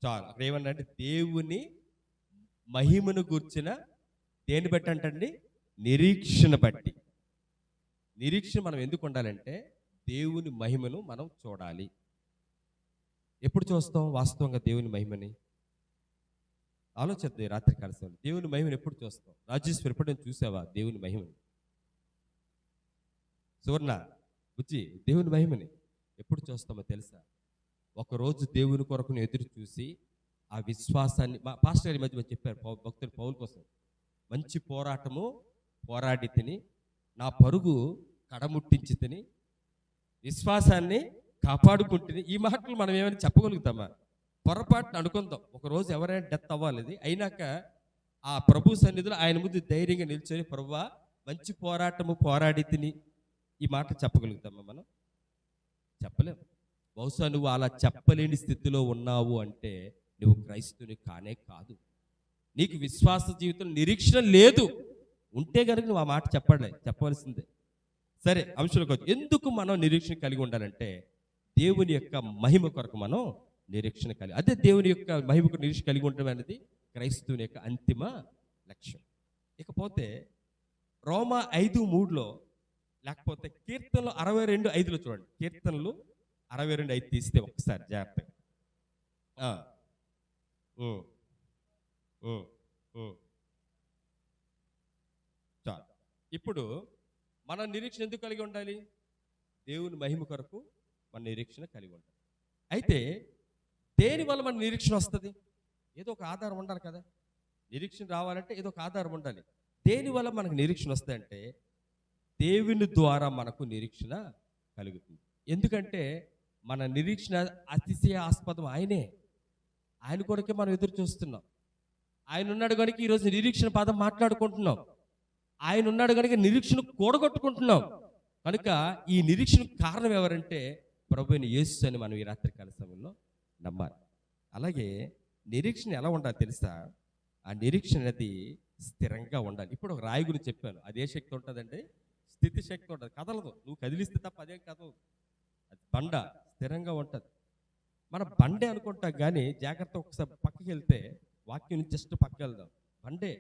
చాలు. అక్కడ ఏమన్నా అంటే దేవుని మహిమను గూర్చిన దేని బట్టి అంటండి? నిరీక్షణ బట్టి. నిరీక్షణ మనం ఎందుకు ఉండాలంటే దేవుని మహిమను మనం చూడాలి. ఎప్పుడు చూస్తాం వాస్తవంగా దేవుని మహిమని? ఆలోచిద్దాం రాత్రి కాలం. దేవుని మహిమను ఎప్పుడు చూస్తాం? రాజేశ్వరి ఎప్పుడైనా చూసావా దేవుని మహిమని? సువర్ణ బుజ్జి దేవుని మహిమని ఎప్పుడు చూస్తామో తెలుసా? ఒకరోజు దేవుని కొరకును ఎదురు చూసి ఆ విశ్వాసాన్ని మా పాస్టర్ గారి మధ్య చెప్పారు, భక్తులు పౌలు కోసం మంచి పోరాటము పోరాడి తిని నా పరుగు కడముట్టించి తిని విశ్వాసాన్ని కాపాడుకుంటుంది. ఈ మాటలు మనం ఏమైనా చెప్పగలుగుతామా? పొరపాటును అనుకుందాం. ఒకరోజు ఎవరైనా డెత్ అవ్వాలి, అయినాక ఆ ప్రభు సన్నిధిలో ఆయన ముందు ధైర్యంగా నిల్చొని ప్రభువా మంచి పోరాటము పోరాడి తిని ఈ మాట చెప్పగలుగుతామా? మనం చెప్పలేము. బహుశా నువ్వు అలా చెప్పలేని స్థితిలో ఉన్నావు అంటే నువ్వు క్రైస్తవుని కానే కాదు. నీకు విశ్వాస జీవితం నిరీక్షణ లేదు. ఉంటే కనుక నువ్వు ఆ మాట చెప్పవలసిందే. సరే, అంశాలకు వచ్చి ఎందుకు మనం నిరీక్షణ కలిగి ఉండాలంటే దేవుని యొక్క మహిమ కొరకు మనం నిరీక్షణ కలిగి, అదే దేవుని యొక్క మహిమకు నిరీక్షణ కలిగి ఉండడం అనేది క్రైస్తవుని యొక్క అంతిమ లక్ష్యం. ఇకపోతే రోమా 5:3లో లేకపోతే కీర్తనలు 62:5లో చూడండి. కీర్తనలు 62:5 తీస్తే ఒకసారి జాగ్రత్తగా. చాలు. ఇప్పుడు మన నిరీక్షణ ఎందుకు కలిగి ఉండాలి? దేవుని మహిమ కొరకు మన నిరీక్షణ కలిగి ఉండాలి. అయితే దేనివల్ల మన నిరీక్షణ వస్తుంది? ఏదో ఒక ఆధారం ఉండాలి కదా. నిరీక్షణ రావాలంటే ఏదో ఒక ఆధారం ఉండాలి. దేనివల్ల మనకు నిరీక్షణ వస్తుందంటే దేవుని ద్వారా మనకు నిరీక్షణ కలుగుతుంది. ఎందుకంటే మన నిరీక్షణ అతిశయాస్పదం ఆయనే. ఆయన కొరకే మనం ఎదురు చూస్తున్నాం. ఆయన ఉన్నాడు కనుక ఈరోజు నిరీక్షణ పదం మాట్లాడుకుంటున్నాం. ఆయన ఉన్నాడు కనుక నిరీక్షణ కూడగొట్టుకుంటున్నాం. కనుక ఈ నిరీక్షణకు కారణం ఎవరంటే ప్రభువైన యేసు అని మనం ఈ రాత్రికాల సమయంలో నమ్మాలి. అలాగే నిరీక్షణ ఎలా ఉండాలి తెలుసా? ఆ నిరీక్షణ అనేది స్థిరంగా ఉండాలి. ఇప్పుడు ఒక రాయి గురించి చెప్పాను. అదే శక్తి ఉంటుందంటే స్థితి శక్తి ఉంటుంది, కదలదు. నువ్వు కదిలిస్తే తప్ప అదేం కదలదు. అది బండ స్థిరంగా ఉంటుంది. మన బండే అనుకుంటాం కానీ జాగ్రత్త ఒకసారి పక్కకి వెళ్తే వాక్యం నుంచి జస్ట్ పక్కకి వెళ్దాం. బండే,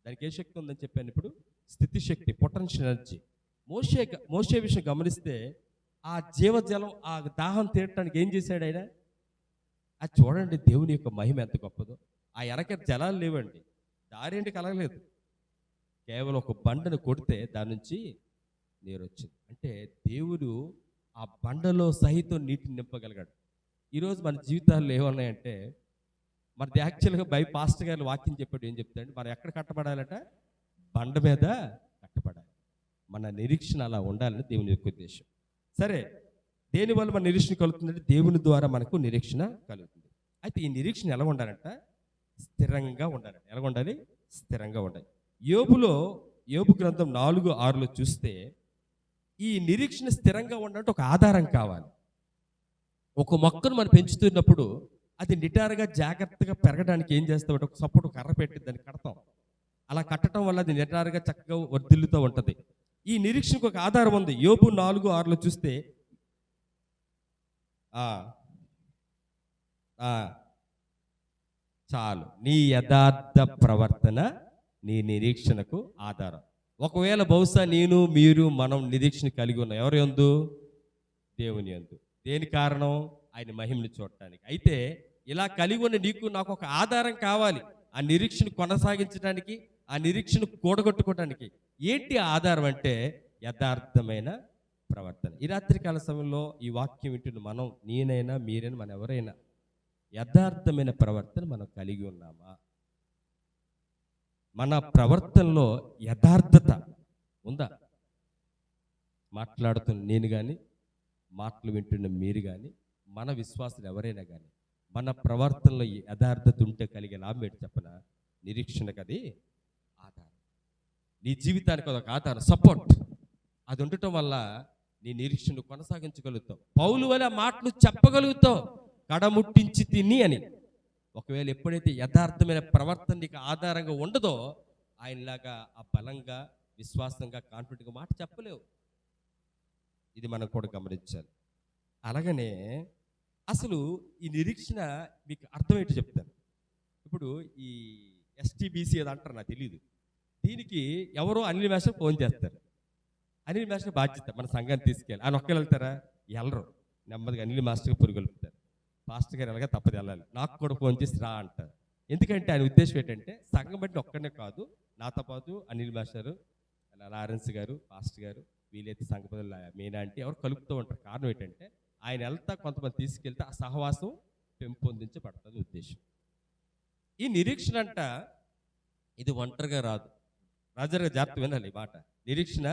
దానికి ఏ శక్తి ఉందని చెప్పాను ఇప్పుడు? స్థితి శక్తి, పొటెన్షియల్ ఎనర్జీ. మోషే విషయం గమనిస్తే ఆ జీవజలం ఆ దాహం తీరటానికి ఏం చేశాడు ఆయన? అది చూడండి దేవుని యొక్క మహిమ ఎంత గొప్పదో. ఆ వెనక జలాలు లేవండి, దారి ఏంటి కలగలేదు. కేవలం ఒక బండను కొడితే దాని నుంచి నీరు వచ్చింది. అంటే దేవుడు ఆ బండలో సహితం నీటిని నింపగలిగాడు. ఈరోజు మన జీవితాల్లో ఏమన్నాయంటే మనది యాక్చువల్గా పాస్టర్ గారు వాక్యం చెప్పాడు. ఏం చెప్తాడు? మనం ఎక్కడ కట్టబడాలట? బండ మీద కట్టబడాలి. మన నిరీక్షణ అలా ఉండాలని దేవుని యొక్క ఉద్దేశం. సరే, దేనివల్ల మన నిరీక్షణ కలుగుతుందంటే దేవుని ద్వారా మనకు నిరీక్షణ కలుగుతుంది. అయితే ఈ నిరీక్షణ ఎలా ఉండాలంట? స్థిరంగా ఉండాలంట. ఎలా ఉండాలి? స్థిరంగా ఉండాలి. యోబు గ్రంథం 4:6లో చూస్తే ఈ నిరీక్షణ స్థిరంగా ఉండాలంటే ఒక ఆధారం కావాలి. ఒక మొక్కను మనం పెంచుతున్నప్పుడు అది నిటారుగా జాగ్రత్తగా పెరగడానికి ఏం చేస్తామంటే ఒక సపోర్ట్ కర్ర పెట్టి దాన్ని కడతాం. అలా కట్టడం వల్ల అది నిటారుగా చక్కగా వర్ధిల్లుతూ ఉంటుంది. ఈ నిరీక్షణకు ఒక ఆధారం ఉంది. యోబు 4:6లో చూస్తే చాలు, నీ యథార్థ ప్రవర్తన నీ నిరీక్షణకు ఆధారం. ఒకవేళ బహుశా మీరు మనం నిరీక్షణ కలిగి ఉన్నాం. ఎవరి యందు? దేవుని యందు. దేని కారణం? ఆయన మహిమను చూడటానికి. అయితే ఇలా కలిగి ఉన్న నీకు నాకు ఒక ఆధారం కావాలి. ఆ నిరీక్షణ కొనసాగించడానికి, ఆ నిరీక్షణ కూడగొట్టుకోవడానికి ఏంటి ఆధారం అంటే యథార్థమైన ప్రవర్తన. ఈ రాత్రికాల సమయంలో ఈ వాక్యం వింటున్న మనం, నేనైనా మీరైనా, మన ఎవరైనా యథార్థమైన ప్రవర్తన మనం కలిగి ఉన్నామా? మన ప్రవర్తనలో యథార్థత ఉందా? మాట్లాడుతున్న నేను కానీ, మాటలు వింటున్న మీరు కానీ, మన విశ్వాసులు ఎవరైనా కానీ మన ప్రవర్తనలో యథార్థత ఉంటే కలిగే లాభం ఏంటి చెప్పనా? నిరీక్షణకు అది ఆధారం. నీ జీవితానికి అదొక ఆధారం, సపోర్ట్. అది ఉండటం వల్ల నీ నిరీక్షణ కొనసాగించగలుగుతావు. పౌలు వల్ల మాటలు చెప్పగలుగుతావు, కడముట్టించి తిని అని. ఒకవేళ ఎప్పుడైతే యథార్థమైన ప్రవర్తన నీకు ఆధారంగా ఉండదో, ఆయనలాగా ఆ బలంగా, విశ్వాసంగా, కాన్ఫిడెంట్గా మాట చెప్పలేవు. ఇది మనం కూడా గమనించాలి. అలాగనే అసలు ఈ నిరీక్షణ మీకు అర్థమేంటి చెప్తాను. ఇప్పుడు ఈ ఎస్టీబీసీ ఏదో అంటారు, నాకు తెలియదు. దీనికి ఎవరో అనిల్ మాస్టర్ ఫోన్ చేస్తారు. అనిల్ మాస్టర్ బాధ్యత మన సంఘాన్ని తీసుకెళ్ళి. ఆయన ఒక్కరు వెళ్తారా? వెళ్ళరు. నెమ్మదిగా అనిల్ మాస్టర్కి పురుగొలుపుతారు. పాస్టర్ గారు ఎలాగా తప్పదు వెళ్ళాలి. నాకు కూడా ఫోన్ చేసి రా అంటారు. ఎందుకంటే ఆయన ఉద్దేశం ఏంటంటే సంఘం బట్టి ఒక్కడనే కాదు, నాతో పాటు అనిల్ మాస్టరు, లారెన్స్ గారు, పాస్టర్ గారు, వీలైతే సంఘపతులు మీనా అంటే ఎవరు కలుపుతూ ఉంటారు. కారణం ఏంటంటే ఆయన వెళ్తా కొంతమంది తీసుకెళ్తే ఆ సహవాసం పెంపొందించబడుతుంది ఉద్దేశం. ఈ నిరీక్షణ అంట ఇది ఒంటరిగా రాదు. రాజాగా జాగ్రత్త వినాలి ఈ మాట. నిరీక్షణ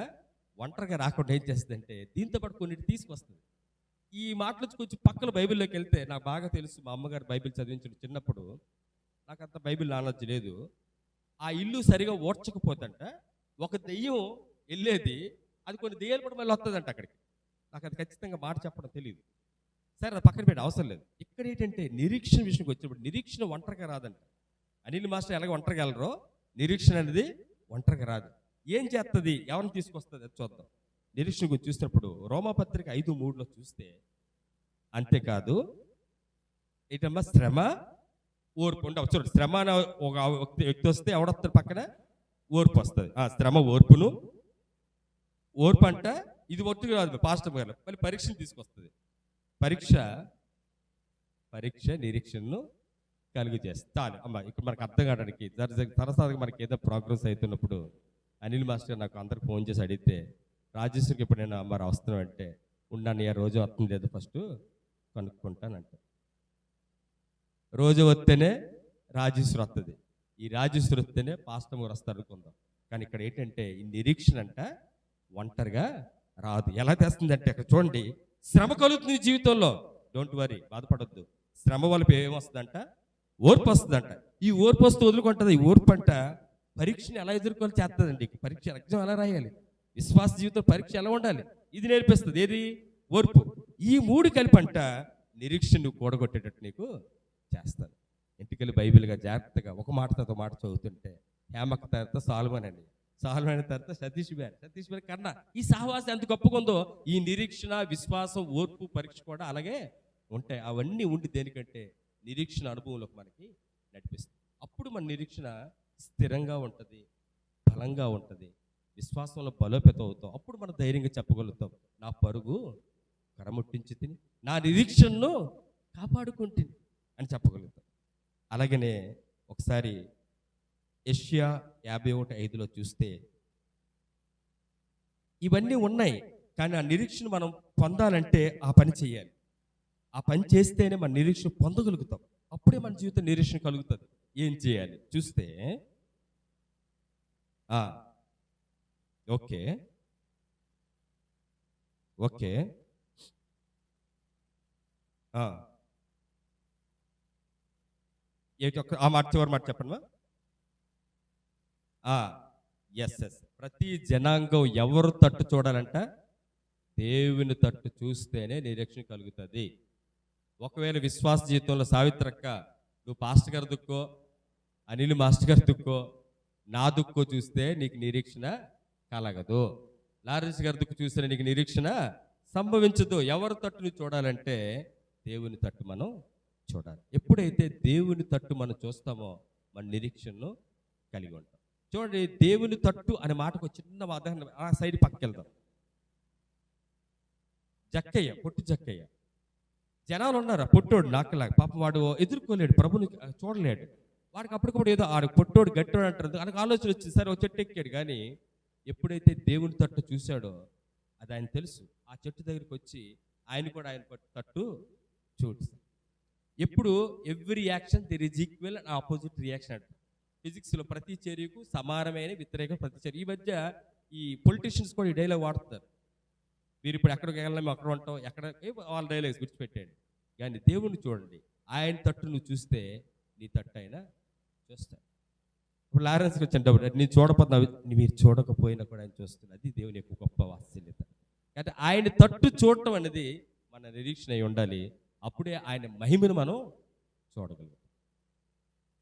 ఒంటరిగా రాకుండా ఏం చేస్తుందంటే దీంతో పాటు కొన్నిటి తీసుకొస్తుంది. ఈ మాటలు కొంచెం పక్కన బైబిల్లోకి వెళ్తే నాకు బాగా తెలుసు. మా అమ్మగారు బైబిల్ చదివించిన చిన్నప్పుడు. నాకు అంత బైబిల్ నాలెడ్జ్ లేదు. ఆ ఇల్లు సరిగా ఓడ్చకపోతంట ఒక దెయ్యం వెళ్ళేది, అది కొన్ని దెయ్యాలు కూడా మళ్ళీ వస్తుందంట అక్కడికి. నాకు అది ఖచ్చితంగా మాట చెప్పడం తెలియదు. సరే అది పక్కన పెట్టి అవసరం లేదు. ఇక్కడ ఏంటంటే నిరీక్షణ విషయంకి వచ్చినప్పుడు నిరీక్షణ ఒంటరిగా రాదంట. అనిల్ మాస్టర్ ఎలాగ ఒంటరిగా వెళ్ళరో నిరీక్షణ అనేది ఒంటరిగా రాదు. ఏం చేస్తుంది, ఎవరిని తీసుకొస్తుంది అది చూద్దాం. నిరీక్షణ గురించి చూసినప్పుడు రోమాపత్రిక 5:3 చూస్తే, అంతేకాదు ఏంటమ్మా శ్రమ ఓర్పు ఉండవు. చూడండి, శ్రమ అనే ఒక వ్యక్తి వస్తే ఎవడొస్తాడు పక్కన? ఓర్పు వస్తుంది. శ్రమ ఓర్పును, ఓర్పు అంట ఇది ఒట్టుగా రాదు పాస్టర్ గారు, మళ్ళీ పరీక్షను తీసుకొస్తుంది. పరీక్ష నిరీక్షణను కలుగు చేస్తాను. అమ్మ ఇక్కడ మనకు అర్థం కావడానికి సరసాగా మనకి ఏదో ప్రోగ్రెస్ అవుతున్నప్పుడు అనిల్ మాస్టర్ నాకు అందరికి ఫోన్ చేసి అడిగితే, రాజేశ్వరికి ఎప్పుడైనా మరి వస్తున్నావు అంటే, ఉన్నాను ఏ రోజు వస్తుంది లేదు ఫస్ట్ కనుక్కుంటానంట. రోజు వస్తేనే రాజేశ్వరి వస్తుంది, ఈ రాజేశ్వరి వస్తేనే పాస్టర్ గారు వస్తారు అనుకుందాం. కానీ ఇక్కడ ఏంటంటే ఈ నిరీక్షణ అంట ఒంటరిగా రాదు. ఎలా తెస్తుందంటే అక్కడ చూడండి, శ్రమ కలుగుతుంది జీవితంలో. డోంట్ వరీ, బాధపడొద్దు. శ్రమ వల్ల ఏమొస్తుందంట? ఓర్పు వస్తుందంట. ఈ ఓర్పు వస్తూ వదులుకుంటుంది. ఈ ఓర్పు అంట పరీక్షను ఎలా ఎదుర్కోవాలి చేస్తుందండి. పరీక్ష ఎగ్జామ్ ఎలా రాయాలి, విశ్వాస జీవితం పరీక్ష ఎలా ఉండాలి, ఇది నేర్పిస్తుంది. ఏది? ఓర్పు. ఈ 3 కలిపి అంట నిరీక్షణ నువ్వు కూడగొట్టేటట్టు నీకు చేస్తాను. ఇంటికెళ్ళి బైబిల్గా జాగ్రత్తగా ఒక మాట తర్వాత మాట చదువుతుంటే, హేమక తర్వాత సాల్మన్ అండి, సాల్మన్ తర్వాత సతీష్ గారు కన్నా ఈ సహవాసం ఎంత గొప్పగా ఉందో, ఈ నిరీక్షణ, విశ్వాసం, ఓర్పు, పరీక్ష కూడా అలాగే ఉంటాయి. అవన్నీ ఉండి దేనికంటే నిరీక్షణ అనుభవంలోకి మనకి నడిపిస్తుంది. అప్పుడు మన నిరీక్షణ స్థిరంగా ఉంటుంది, బలంగా ఉంటుంది, విశ్వాసంలో బలోపేతం అవుతాం. అప్పుడు మనం ధైర్యంగా చెప్పగలుగుతాం, నా పరుగు కరముట్టించి తిని నా నిరీక్షణను కాపాడుకుంటుంది అని చెప్పగలుగుతాం. అలాగనే ఒకసారి యెషయా 51:5 చూస్తే ఇవన్నీ ఉన్నాయి. కానీ ఆ నిరీక్షణ మనం పొందాలంటే ఆ పని చేయాలి. ఆ పని చేస్తేనే మన నిరీక్షణ పొందగలుగుతాం. అప్పుడే మన జీవితం నిరీక్షణ కలుగుతుంది. ఏం చేయాలి చూస్తే, ఓకే ఆ మాట చివరి మాట చెప్పండి. ఎస్ ప్రతి జనాంగం ఎవరు తట్టు చూడాలంట? దేవుని తట్టు చూస్తేనే నిరీక్షణ కలుగుతుంది. ఒకవేళ విశ్వాస జీవితంలో సావిత్రక్క నువ్వు పాస్టర్ గారు దుక్కో, అనిల్ మాస్టర్ గారు దుక్కో, నా దుక్కో చూస్తే నీకు నిరీక్షణ కలగదు. లారెన్స్ గారి దుక్కు చూస్తే నీకు నిరీక్షణ సంభవించదు. ఎవరి తట్టు నువ్వు చూడాలంటే దేవుని తట్టు మనం చూడాలి. ఎప్పుడైతే దేవుని తట్టు మనం చూస్తామో మన నిరీక్షణను కలిగి ఉంటాం. చూడండి, దేవుని తట్టు అనే మాటకు చిన్న ఉదాహరణ, ఆ సైడ్ పక్కకి వెళ్దాం. జక్కయ్య, పొట్టు జక్కయ్య, జనాలు ఉన్నారు. పొట్టోడు నాకులాగా, పాపం వాడు ఎదుర్కోలేడు, ప్రభుని చూడలేడు. వాడికి అప్పటికప్పుడు ఏదో ఆడు పొట్టోడు గట్టోడు అంటారు, ఆయనకు ఆలోచన వచ్చింది, సరే ఒక చెట్టు ఎక్కాడు. కానీ ఎప్పుడైతే దేవుని తట్టు చూశాడో అది ఆయన తెలుసు. ఆ చెట్టు దగ్గరికి వచ్చి ఆయన కూడా ఆయన తట్టు చూడు. ఎప్పుడు every action there is equal and opposite reaction అంటారు ఫిజిక్స్లో. ప్రతి చర్యకు సమానమైన వ్యతిరేక ప్రతిచర్య. ఈ మధ్య ఈ పొలిటీషియన్స్ కూడా ఈ డైలాగ్ వాడుతారు. మీరు ఇప్పుడు ఎక్కడికి వెళ్ళాలి, అక్కడ ఉంటాం, ఎక్కడ వాళ్ళ డైలాగ్స్ విడిచిపెట్టండి. కానీ దేవుణ్ణి చూడండి, ఆయన తట్టు నువ్వు చూస్తే నీ తట్టు ఆయన చూస్తాడు. ఇప్పుడు లారెన్స్కి వచ్చినప్పుడు నేను చూడకపోతున్నా, మీరు చూడకపోయినా కూడా ఆయన చూస్తుంది. అది దేవుని యొక్క గొప్ప వాత్సల్యత. అంటే ఆయన తట్టు చూడటం అనేది మన నిరీక్షణ అయి ఉండాలి. అప్పుడే ఆయన మహిమను మనం చూడగలుగుతాం.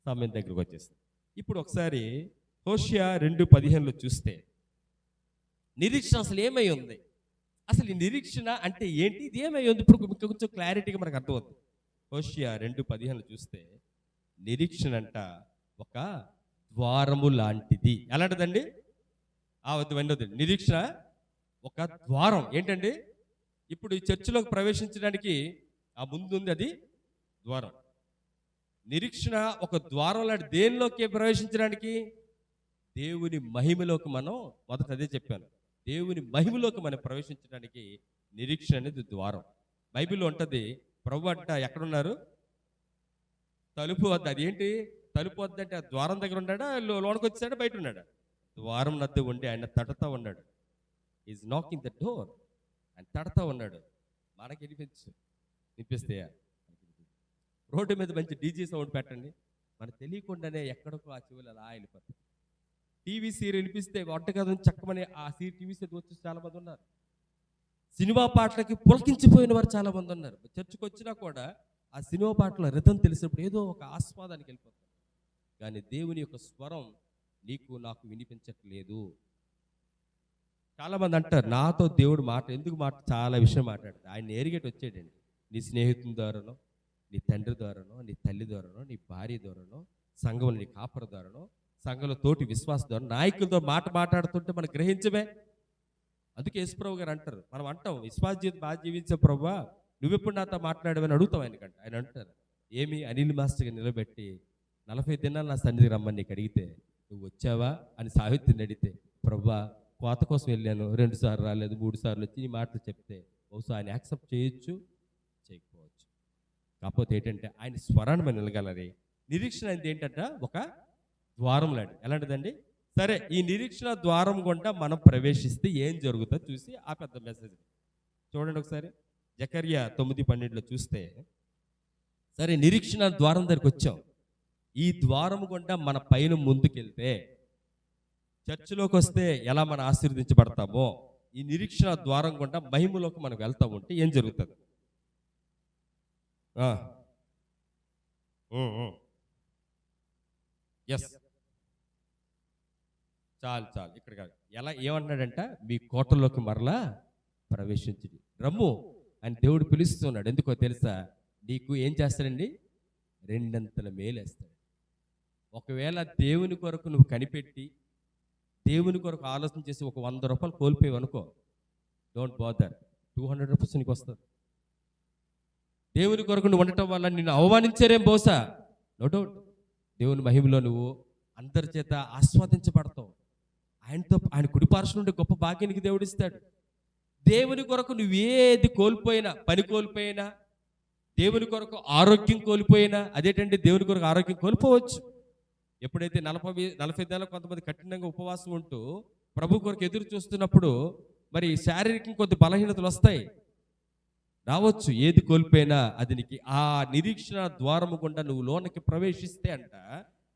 సమయం దగ్గరకు వచ్చేస్తాం. ఇప్పుడు ఒకసారి హోషియా 2:15 చూస్తే నిరీక్షణ అసలు ఏమై ఉంది, అసలు ఈ నిరీక్షణ అంటే ఏంటి, ఇది ఏమై ఉంది, ఇప్పుడు కొంచెం క్లారిటీగా మనకు అర్థమవుతుంది. హోషియా 2:15 చూస్తే నిరీక్షణ అంట ఒక ద్వారము లాంటిది. ఎలాంటిదండి? వద్దు, నిరీక్షణ ఒక ద్వారం. ఏంటండి? ఇప్పుడు ఈ చర్చిలోకి ప్రవేశించడానికి ఆ ముందు ఉంది, అది ద్వారం. నిరీక్షణ ఒక ద్వారం లాంటి. దేనిలోకి ప్రవేశించడానికి? దేవుని మహిమలోకి. మనం మొదట అదే చెప్పాను, దేవుని మహిమలోకి మనం ప్రవేశించడానికి నిరీక్షణ అనేది ద్వారం. బైబిల్లో ఉంటుంది, ప్రభు అంట ఎక్కడున్నారు? తలుపు వద్ద. అది ఏంటి తలుపు వద్ద అంటే? ఆ ద్వారం దగ్గర ఉన్నాడా, లోనికి వచ్చాడా, బయట ఉన్నాడా? ద్వారం నద్ద ఉండి ఆయన తడతా ఉన్నాడు. Is knocking the door. ఆయన తడతా ఉన్నాడు. మనకి వినిపిస్తాయా? రోడ్డు మీద మంచి డీజే సౌండ్ పెట్టండి, మనకు తెలియకుండానే ఎక్కడికో ఆ చెవులు అలా వెళ్ళిపోతాయి. టీవీ సీరియల్ వినిపిస్తే వంటగది చక్కమని ఆ టీవీ సీరియల్ వచ్చి చాలామంది ఉన్నారు. సినిమా పాటలకి పులకించిపోయిన వారు చాలామంది ఉన్నారు. చర్చకు వచ్చినా కూడా ఆ సినిమా పాటల రిథం తెలిసినప్పుడు ఏదో ఒక ఆస్వాదానికి వెళ్ళిపోతారు. కానీ దేవుని యొక్క స్వరం నీకు నాకు వినిపించట్లేదు. చాలామంది అంటారు, నాతో దేవుడు ఎందుకు చాలా విషయం మాట్లాడతాడు. ఆయన ఎరిగేటి వచ్చాడండి. నీ స్నేహితుని ద్వారానో, నీ తండ్రి ద్వారానో, నీ తల్లి ద్వారానో, నీ భార్య ద్వారానో, సంఘంలో నీ కాపర ద్వారానో, సంఘంలో తోటి విశ్వాస ద్వారా, నాయకులతో మాట్లాడుతుంటే మనం గ్రహించమే. అందుకే యేసుప్రభు గారు అంటారు, మనం అంటాం విశ్వాస జీవితం బాగా జీవించే ప్రభువా, నువ్వెప్పుడు నాతో మాట్లాడమని అడుగుతాం ఆయనకంట. ఆయన అంటారు, ఏమి అనిల్ మాస్టర్గా నిలబెట్టి 40 దినాలు నా సన్నిధికి రమ్మని నీకు అడిగితే నువ్వు వచ్చావా అని సాహిత్యం అడిగితే, ప్రభువా కోత కోసం వెళ్ళాను, 2 సార్లు రాలేదు, 3 సార్లు వచ్చి ఈ మాటలు చెప్తే బహుశా ఆయన యాక్సెప్ట్ చేయొచ్చు, చేయకపోవచ్చు. కాకపోతే ఏంటంటే ఆయన స్వరాన్ని మనం నిలగలరి. నిరీక్షణ అనేది ఏంటంట ఒక ద్వారం లాంటి. ఎలాంటిదండి? సరే, ఈ నిరీక్షణ ద్వారం గుండా మనం ప్రవేశిస్తే ఏం జరుగుతుందో చూసి ఆ పెద్ద మెసేజ్ చూడండి ఒకసారి. జకర్యా 9:12 చూస్తే, సరే నిరీక్షణ ద్వారం దగ్గరికి వచ్చాం. ఈ ద్వారం గుండా మన పైన ముందుకెళ్తే, చర్చిలోకి వస్తే ఎలా మనం ఆశీర్వదించబడతామో, ఈ నిరీక్షణ ద్వారం గుండా మహిమలోకి మనం వెళ్తా ఉంటే ఏం జరుగుతుంది? ఎస్, చాలు ఇక్కడ కాదు. ఎలా ఏమంటున్నాడంట? మీ కోటలోకి మరలా ప్రవేశించుడి, రమ్ము అని దేవుడు పిలుస్తున్నాడు. ఎందుకో తెలుసా? నీకు ఏం చేస్తాడండి? 2 మేలేస్తాడు. ఒకవేళ దేవుని కొరకు నువ్వు కనిపెట్టి దేవుని కొరకు ఆలోచన చేసి ఒక 100 రూపాయలు కోల్పోయావు అనుకో, డోంట్ బాదర్, 200 రూపీస్ నీకు వస్తుంది. దేవుని కొరకు నువ్వు ఉండటం వల్ల నిన్ను అవమానించారేం బహుశా, నో డౌట్. దేవుని మహిమలో నువ్వు అందరి చేత ఆస్వాదించబడతావు. ఆయన కుడిపార్శ్వ నుండి గొప్ప భాగ్యానికి దేవుడు ఇస్తాడు. దేవుని కొరకు నువ్వేది కోల్పోయినా, పని కోల్పోయినా, దేవుని కొరకు ఆరోగ్యం కోల్పోయినా, అదేంటంటే దేవుని కొరకు ఆరోగ్యం కోల్పోవచ్చు. ఎప్పుడైతే 40 నెలలు కొంతమంది కఠినంగా ఉపవాసం ఉంటూ ప్రభు కొరకు ఎదురు చూస్తున్నప్పుడు మరి శారీరకంగా కొద్ది బలహీనతలు వస్తాయి, రావచ్చు. ఏది కోల్పోయినా అది నీకు ఆ నిరీక్షణ ద్వారము గుండా నువ్వు లోనకి ప్రవేశిస్తే అంట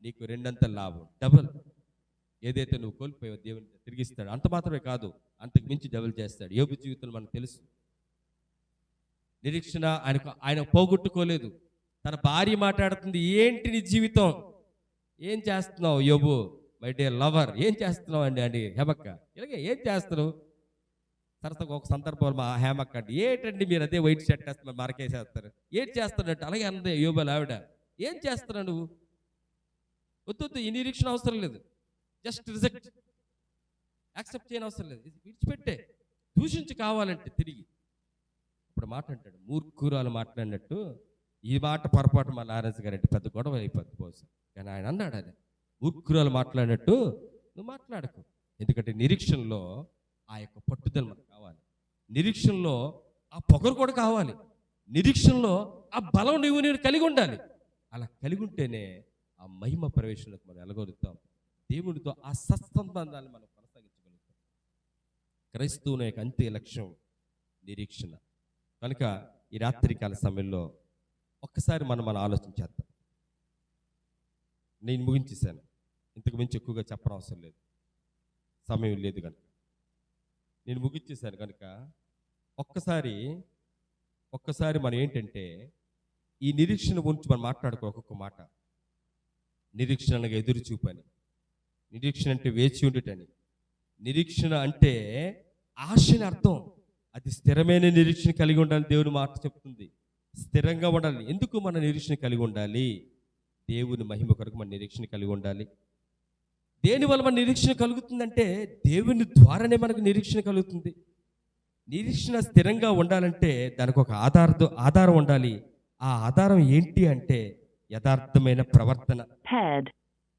నీకు 2 లాభం, డబుల్. ఏదైతే నువ్వు కోల్పోయావో దేవుని తిరిగిస్తాడు. అంత మాత్రమే కాదు, అంతకు మించి డబుల్ చేస్తాడు. యోబు జీవితంలో మనకు తెలుసు. నిరీక్షణ ఆయన పోగొట్టుకోలేదు. తన భార్య మాట్లాడుతుంది, ఏంటి నీ జీవితం, ఏం చేస్తున్నావు యోబు, మై డియర్ లవర్, ఏం చేస్తున్నావు అండి హేమక్క, ఇలాగే ఏం చేస్తున్నావు? సరసగా ఒక సందర్భంలో మా హేమక్క అంటే, ఏంటండి మీరు అదే వైట్ షర్ట్ వేస్తున్నారు, మరకేసేస్తారు, ఏం చేస్తున్నట్టు అలాగే అన్నది యోబుల ఆవిడ. ఏం చేస్తున్నావు నువ్వు? వద్దు, ఈ నిరీక్షణ అవసరం లేదు, జస్ట్ రిజెక్ట్, యాక్సెప్ట్ చేయని అవసరం లేదు, విడిచిపెట్టే. దూషించి కావాలంటే తిరిగి ఇప్పుడు మాట్లాడాడు, మూర్ఖురాలు మాట్లాడినట్టు ఈ మాట పొరపాటు మా నారాయణ గారు అంటే పెద్ద గొడవ అయిపోద్ది బహుశా. కానీ ఆయన అన్నాడు, అది మూర్ఖురాలు మాట్లాడినట్టు నువ్వు మాట్లాడకు. ఎందుకంటే నిరీక్షణలో ఆ యొక్క పట్టుదల మనకు కావాలి, నిరీక్షణలో ఆ పొగరు కూడా కావాలి, నిరీక్షణలో ఆ బలం నేను కలిగి ఉండాలి. అలా కలిగి ఉంటేనే ఆ మహిమ ప్రవేశంలోకి మనం వెళ్ళగలుగుతాం. దేవునితో ఆ సత్సంబంధాన్ని మనం కొనసాగించగలుగుతాం. క్రైస్తవుని యొక్క అంత్య లక్ష్యం నిరీక్షణ. కనుక ఈ రాత్రికాల సమయంలో ఒక్కసారి మనం ఆలోచించేద్దాం. నేను ముగించేశాను, ఇంతకు మించి ఎక్కువగా చెప్పడం అవసరం లేదు, సమయం లేదు కనుక నేను ముగించేశాను. కనుక ఒక్కసారి మనం ఏంటంటే ఈ నిరీక్షణ గురించి మనం మాట్లాడుకో. ఒక్కొక్క మాట నిరీక్షణ అనగా ఎదురు చూపని, నిరీక్షణ అంటే వేచి ఉండటని, నిరీక్షణ అంటే ఆశని అర్థం. అది స్థిరమైన నిరీక్షణ కలిగి ఉండాలి. దేవుని మాట చెప్తుంది స్థిరంగా ఉండాలి. ఎందుకు మన నిరీక్షణ కలిగి ఉండాలి? దేవుని మహిమ కొరకు మన నిరీక్షణ కలిగి ఉండాలి. దేనివల్ల మన నిరీక్షణ కలుగుతుందంటే దేవుని ద్వారానే మనకు నిరీక్షణ కలుగుతుంది. నిరీక్షణ స్థిరంగా ఉండాలంటే దానికి ఒక ఆధారం ఉండాలి. ఆ ఆధారం ఏంటి అంటే యథార్థమైన ప్రవర్తన.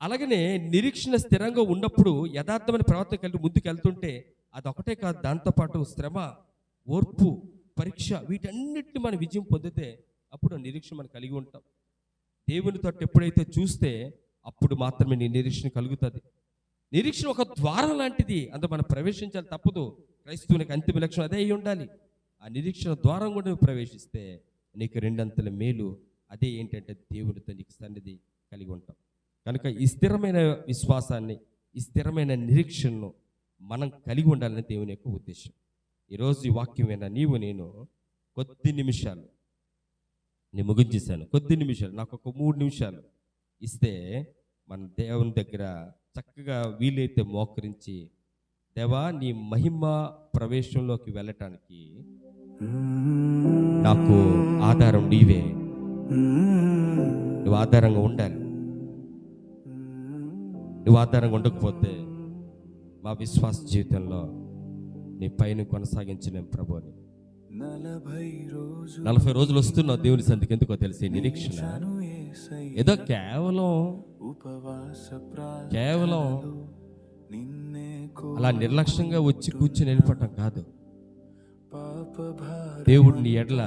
అలాగనే నిరీక్షణ స్థిరంగా ఉన్నప్పుడు యథార్థమైన ప్రవర్తన కలిగి ముందుకు వెళ్తుంటే అదొకటే కాదు, దాంతోపాటు శ్రమ, ఓర్పు, పరీక్ష, వీటన్నిటిని మనం విజయం పొందితే అప్పుడు నిరీక్షణ మనం కలిగి ఉంటాం. దేవుని తట్టు ఎప్పుడైతే చూస్తే అప్పుడు మాత్రమే నీ నిరీక్షణ కలుగుతుంది. నిరీక్షణ ఒక ద్వారం లాంటిది, అందులో మనం ప్రవేశించాలి, తప్పదు. క్రైస్తవునికి అంతిమ లక్ష్యం అదే అయి ఉండాలి. ఆ నిరీక్షణ ద్వారం కూడా నువ్వు ప్రవేశిస్తే నీకు రెండంతల మేలు. అదే ఏంటంటే దేవునితో నీకు సన్నిధి కలిగి ఉంటాం. కనుక ఈ స్థిరమైన విశ్వాసాన్ని, ఈ స్థిరమైన నిరీక్షణను మనం కలిగి ఉండాలని దేవుని యొక్క ఉద్దేశం. ఈరోజు ఈ వాక్యమైన నీవు నేను కొద్ది నిమిషాలు నేను ముగించేశాను. కొద్ది నిమిషాలు, నాకు ఒక 3 నిమిషాలు ఇస్తే మన దేవుని దగ్గర చక్కగా వీలైతే మోకరించి, దేవా నీ మహిమ ప్రవేశంలోకి వెళ్ళటానికి నాకు ఆధారం నీవే, నువ్వు ఆధారంగా ఉండాలి. నువ్వు ఆధారంగా ఉండకపోతే మా విశ్వాస జీవితంలో నీ పైన కొనసాగించలేం ప్రభుని. 40 రోజులు వస్తున్నావు దేవుని సంధికి. ఎందుకో తెలిసి నిరీక్షణ ఏదో కేవలం అలా నిర్లక్ష్యంగా వచ్చి కూర్చొని వెళ్ళిపోవటం కాదు. దేవుడు నీ ఎడల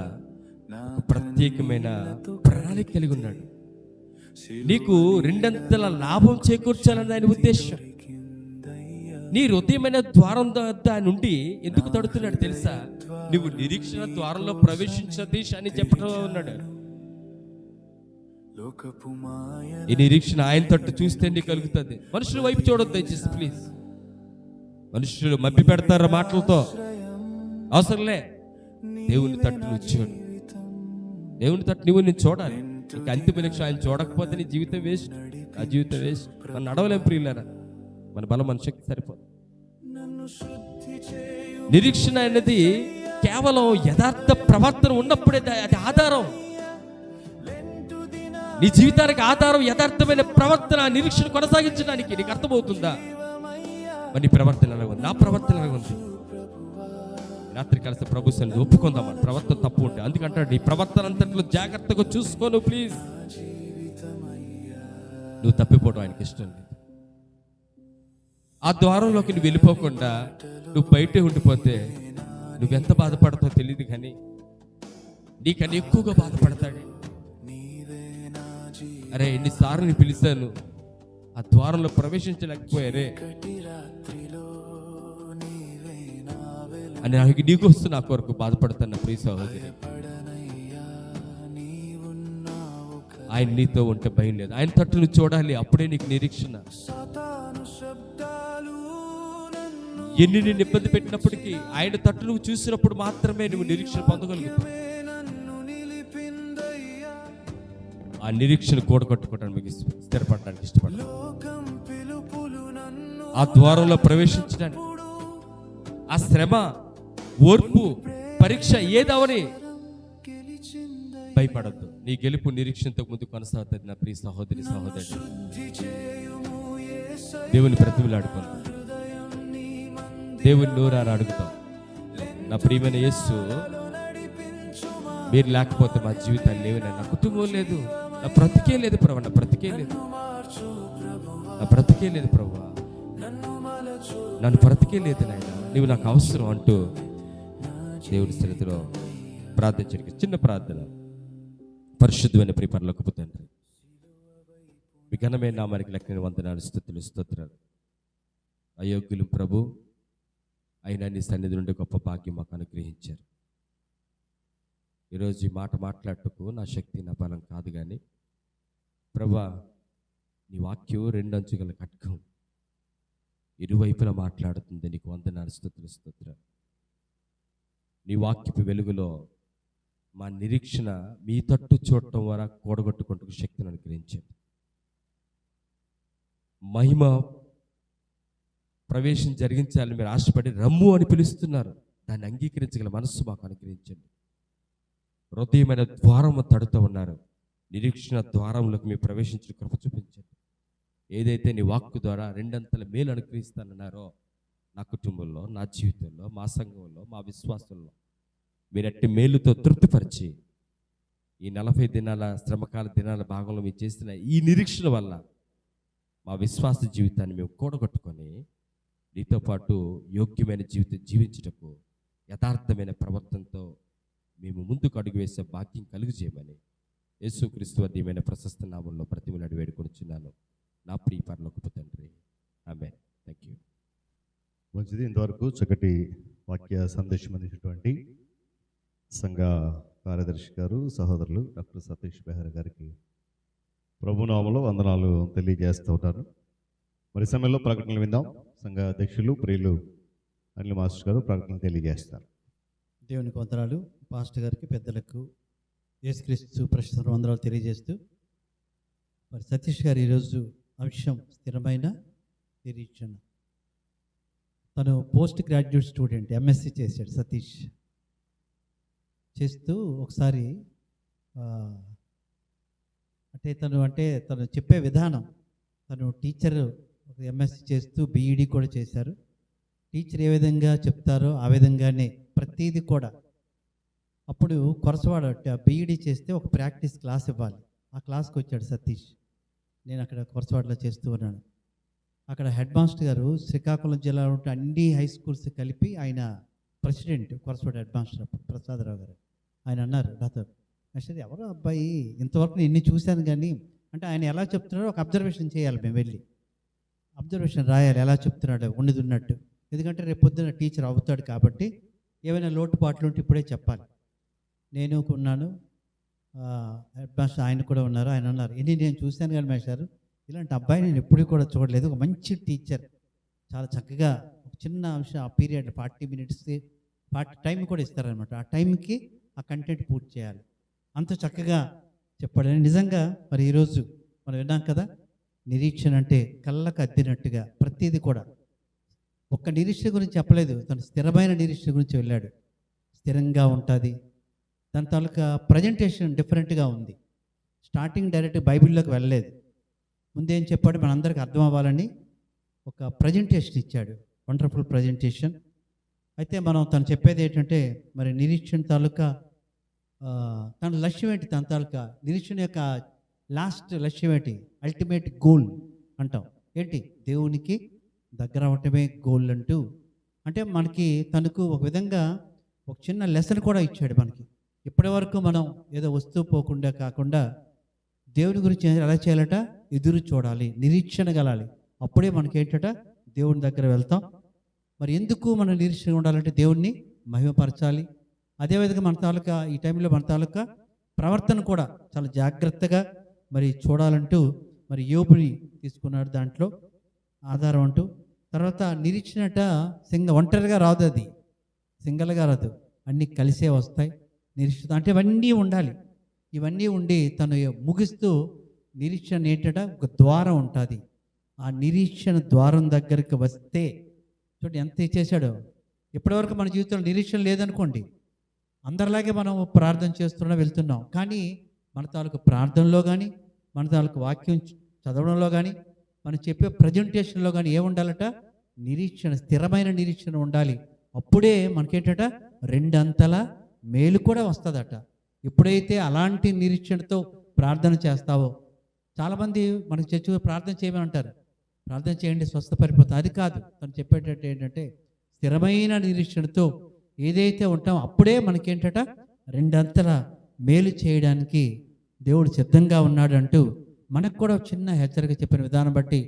ప్రత్యేకమైన ప్రణాళిక కలిగి ఉన్నాడు. నీకు రెండంతల లాభం చేకూర్చాలని ఆయన ఉద్దేశం. నీ హృదయమైన ద్వారం నుండి ఎందుకు తడుతున్నాడు తెలుసా? నువ్వు నిరీక్షణ ద్వారంలో ప్రవేశించిన దేశాన్ని చెప్పడం ఉన్నాడు. ఈ నిరీక్షణ ఆయన తట్టు చూస్తే నీకు కలుగుతుంది. మనుషుల వైపు చూడొద్దు దయచేసి ప్లీజ్. మనుషులు మభ్య పెడతారు మాటలతో, అవసరంలే. దేవుని తట్టు నువ్వు చూడు. దేవుని తట్టు నువ్వు నేను చూడాలి. నీకు అంతిమ లక్ష్యం ఆయన చూడకపోతే నీ జీవితం వేస్ట్, ఆ జీవితం వేస్ట్. మనం నడవలేం ప్రియులారా, మన బలం మన శక్తి సరిపోదు. నిరీక్షణ అనేది కేవలం యథార్థ ప్రవర్తన ఉన్నప్పుడే అది ఆధారం. నీ జీవితానికి ఆధారం యథార్థమైన ప్రవర్తన, నిరీక్షణ కొనసాగించడానికి. నీకు అర్థమవుతుందా? మరి నీ ప్రవర్తన ఎలా ఉంది? నా ప్రవర్తన ఎలా ఉంది? రాత్రి కలిసి ప్రభు సన్నిధి ఒప్పుకుందాం మన ప్రవర్తన తప్పు ఉంటే. అందుకంటాడు నీ ప్రవర్తన అంతట్లో జాగ్రత్తగా చూసుకోను ప్లీజ్. నువ్వు తప్పిపోవడం ఆయనకి ఇష్టం లేదు. ఆ ద్వారంలోకి నువ్వు వెళ్ళిపోకుండా నువ్వు బయటే ఉండిపోతే నువ్వెంత బాధపడతావు తెలియదు, కానీ నీకన్నా ఎక్కువగా బాధపడతాడు. అరే ఎన్నిసార్లు నేను పిలిచాను, ఆ ద్వారంలో ప్రవేశించలేకపోయారే అని నీకు వస్తూ నా కొరకు బాధపడుతున్న ప్రియ సహోదరి, ఆయన నీతో ఉంటే భయం లేదు. ఆయన తట్టు నువ్వు చూడాలి, అప్పుడే నీకు నిరీక్షణ. ఎన్ని నిన్ను ఇబ్బంది పెట్టినప్పటికీ ఆయన తట్టు నువ్వు చూసినప్పుడు మాత్రమే నువ్వు నిరీక్షణ పొందగలుగుతావు. ఆ నిరీక్షణ కూడగట్టుకోవడానికి స్థిరపడడానికి ఇష్టపడతాను. ఆ ద్వారంలో ప్రవేశించడానికి ఆ శ్రమ, ఓర్పు, పరీక్ష ఏదవని భయపడద్దు. నీ గెలుపు నిరీక్షణతో ముందు కొనసాగుతుంది నా ప్రియ సహోదరి సహోదరుడు. దేవుని బ్రతిమలాడుకుందాం, దేవుని నోరారా అడుగుతాం. నా ప్రియమైన యేసు మీరు లేకపోతే మా జీవితాలు లేవు, నా కుటుంబం లేదు, నా బ్రతికే లేదు ప్రభు, నా బ్రతికే లేదు, నా బ్రతికే లేదు ప్రభు, నన్ను బ్రతికే లేదు నాయన, నీవు నాకు అవసరం అంటూ దేవుడి స్థితిలో ప్రార్థించడానికి చిన్న ప్రార్థన. పరిశుద్ధమైన ప్రియ పరలోకపు తండ్రి, మీ ఘనమైన నామానికి లెక్కని వందనాలు, స్తుతులు, స్తోత్రాలు. అయోగ్యులు ప్రభు అయినా నీ సన్నిధి నుండి గొప్ప భాగ్యం మాకు అనుగ్రహించారు. ఈరోజు ఈ మాట మాట్లాడటకు నా శక్తి, నా బలం కాదు, కానీ ప్రభా నీ వాక్యం రెండంచు గల ఖడ్గం, ఇరువైపులా మాట్లాడుతుంది. నీకు వందనాలు, స్తుతులు, స్తోత్రాలు. నీ వాక్యపు వెలుగులో మా నిరీక్షణ మీ తట్టు చూడటం ద్వారా కూడగొట్టుకుంటూ శక్తిని అనుగ్రహించండి. మహిమ ప్రవేశం జరిగించాలని మీరు ఆశపడి రమ్ము అని పిలుస్తున్నారు, దాన్ని అంగీకరించగల మనస్సు మాకు అనుగ్రహించండి. హృదయమైన ద్వారం తడుతూ ఉన్నారు, నిరీక్షణ ద్వారంలోకి మీరు ప్రవేశించిన కృప చూపించండి. ఏదైతే నీ వాక్కు ద్వారా రెండంతల మేలు అనుగ్రహిస్తానన్నారో నా కుటుంబంలో, నా జీవితంలో, మా సంఘంలో, మా విశ్వాసంలో మీరట్టి మేలుతో తృప్తిపరిచి ఈ 40 దినాల శ్రమకాల దినాల భాగంలో మీరు చేసిన ఈ నిరీక్షణ వల్ల మా విశ్వాస జీవితాన్ని మేము కూడగొట్టుకొని నీతో పాటు యోగ్యమైన జీవితం జీవించుటకు యథార్థమైన ప్రవర్తనతో మేము ముందుకు అడుగు వేసే భాగ్యం కలుగు చేయమని యేసుక్రీస్తు వర్ధీయమైన ప్రశస్త నామంలో ప్రతిమలాడి వేడుకొనిచున్నాను నా ప్రియ పరలోకపు తండ్రి, ఆమేన్. Thank you. మంచిది. ఇంతవరకు చక్కటి వాక్య సందేశం అందించినటువంటి సంఘ కార్యదర్శి గారు, సహోదరులు డాక్టర్ సతీష్ బెహర్ గారికి ప్రభునామలో వందనాలు తెలియజేస్తూ ఉంటారు. మరి సమయంలో ప్రకటనలు విందాం. సంఘ అధ్యక్షులు ప్రియులు అనిల్ మాస్టర్ గారు ప్రకటనలు తెలియజేస్తారు. దేవునికి వందనాలు. పాస్టర్ గారికి, పెద్దలకు యేసుక్రీస్తు ప్రశ్న వందనాలు తెలియజేస్తూ, మరి సతీష్ గారు ఈరోజు అంశం స్థిరమైన నిరీక్షణ. తను పోస్ట్ గ్రాడ్యుయేట్ స్టూడెంట్, ఎంఎస్సి చేశాడు సతీష్. చేస్తూ ఒకసారి తను చెప్పే విధానం, తను టీచర్, ఒక ఎంఎస్సి చేస్తూ బీఈడి కూడా చేశారు. టీచర్ ఏ విధంగా చెప్తారో ఆ విధంగానే ప్రతీది కూడా. అప్పుడు కొరసవాడ బీఈడి చేస్తే ఒక ప్రాక్టీస్ క్లాస్ ఇవ్వాలి. ఆ క్లాస్కి వచ్చాడు సతీష్. నేను అక్కడ కొరసవాడలో చేస్తూ ఉన్నాను. అక్కడ హెడ్ మాస్టర్ గారు శ్రీకాకుళం జిల్లాలో ఉంటే అన్ని హై స్కూల్స్ కలిపి ఆయన ప్రెసిడెంట్, కొరసవాడ హెడ్ మాస్టర్ అప్పుడు ప్రసాదరావు గారు. ఆయన అన్నారు నాతో, అసలు ఎవరో అబ్బాయి, ఇంతవరకు నేను ఇన్ని చూశాను కానీ, అంటే ఆయన ఎలా చెప్తున్నాడో ఒక అబ్జర్వేషన్ చేయాలి, మేము వెళ్ళి అబ్జర్వేషన్ రాయాలి, ఎలా చెప్తున్నాడు ఉన్నది ఉన్నట్టు. ఎందుకంటే రేపు పొద్దున్న టీచర్ అవుతాడు కాబట్టి ఏమైనా లోటుపాట్లు ఉంటే ఇప్పుడే చెప్పాలి. నేను ఉన్నాను, హెడ్ మాస్టర్ ఆయన కూడా ఉన్నారు. ఆయన అన్నారు, ఇన్ని నేను చూశాను కానీ మేస్టారు, ఇలాంటి అబ్బాయి నేను ఎప్పుడూ కూడా చూడలేదు. ఒక మంచి టీచర్, చాలా చక్కగా ఒక చిన్న అంశం ఆ పీరియడ్ 40 minutes 40 టైం కూడా ఇస్తారనమాట. ఆ టైంకి ఆ కంటెంట్ పూర్తి చేయాలి. అంత చక్కగా చెప్పాడని. నిజంగా మరి ఈరోజు మనం విన్నాం కదా, నిరీక్షణ అంటే కళ్ళకు అద్దినట్టుగా ప్రతిదీ కూడా. ఒక్క నిరీక్షణ గురించి చెప్పలేదు, తను స్థిరమైన నిరీక్షణ గురించి వెళ్ళాడు. స్థిరంగా ఉంటుంది. దాని తాలూకా ప్రజెంటేషన్ డిఫరెంట్గా ఉంది. స్టార్టింగ్ డైరెక్ట్ బైబిల్లోకి వెళ్ళలేదు. ముందేం చెప్పాడు, మనందరికీ అర్థం అవ్వాలని ఒక ప్రజెంటేషన్ ఇచ్చాడు, వండర్ఫుల్ ప్రజెంటేషన్. అయితే మనం తను చెప్పేది ఏంటంటే, మరి నిరీక్షణ తాలూకా తన లక్ష్యం ఏంటి, తన తాలూకా నిరీక్షణ యొక్క లాస్ట్ లక్ష్యం ఏంటి, అల్టిమేట్ గోల్ అంటాం ఏంటి, దేవునికి దగ్గర అవ్వటమే గోల్ అంటూ. అంటే మనకి తనకు ఒక విధంగా ఒక చిన్న లెసన్ కూడా ఇచ్చాడు మనకి. ఇప్పటి వరకు మనం ఏదో వస్తూ పోకుండా కాకుండా దేవుని గురించి ఎలా చేయాలట, ఎదురు చూడాలి, నిరీక్షణ కలాలి. అప్పుడే మనకి ఏంటట, దేవుని దగ్గర వెళ్తాం. మరి ఎందుకు మనం నిరీక్షణ ఉండాలంటే దేవుణ్ణి మహిమపరచాలి. అదేవిధంగా మన తాలూకా ఈ టైంలో మన తాలూకా ప్రవర్తన కూడా చాలా జాగ్రత్తగా మరి చూడాలంటూ మరి యోబుని తీసుకున్నాడు దాంట్లో ఆధారం అంటూ. తర్వాత నిరీక్షణట ఒంటరిగా రాదు, అది సింగల్గా రాదు, అన్నీ కలిసే వస్తాయి. నిరీక్షణ అంటే ఇవన్నీ ఉండాలి. ఇవన్నీ ఉండి తను ముగిస్తూ నిరీక్షణ ఏంటట, ఒక ద్వారం ఉంటుంది. ఆ నిరీక్షణ ద్వారం దగ్గరికి వస్తే చూడండి ఎంత ఇచ్చేసాడో. ఇప్పటివరకు మన జీవితంలో నిరీక్షణ లేదనుకోండి, అందరిలాగే మనం ప్రార్థన చేస్తున్నా వెళ్తున్నాం. కానీ మన తాలూకు ప్రార్థనలో కానీ, మన తాలూకు వాక్యం చదవడంలో కానీ, మనం చెప్పే ప్రజెంటేషన్లో కానీ ఏముండాలట, నిరీక్షణ, స్థిరమైన నిరీక్షణ ఉండాలి. అప్పుడే మనకేంటట, రెండంతల మేలు కూడా వస్తుందట. ఎప్పుడైతే అలాంటి నిరీక్షణతో ప్రార్థన చేస్తావో, చాలామంది మనకి చర్చి ప్రార్థన చేయమని అంటారు, ప్రార్థన చేయండి స్వస్థపరిపోతుంది. అది కాదు, తను చెప్పేటట్టు ఏంటంటే స్థిరమైన నిరీక్షణతో ఏదైతే ఉంటామో అప్పుడే మనకేంటట రెండంతల మేలు చేయడానికి దేవుడు సిద్ధంగా ఉన్నాడు అంటూ మనకు కూడా ఒక చిన్న హెచ్చరిక చెప్పిన విధానం బట్టి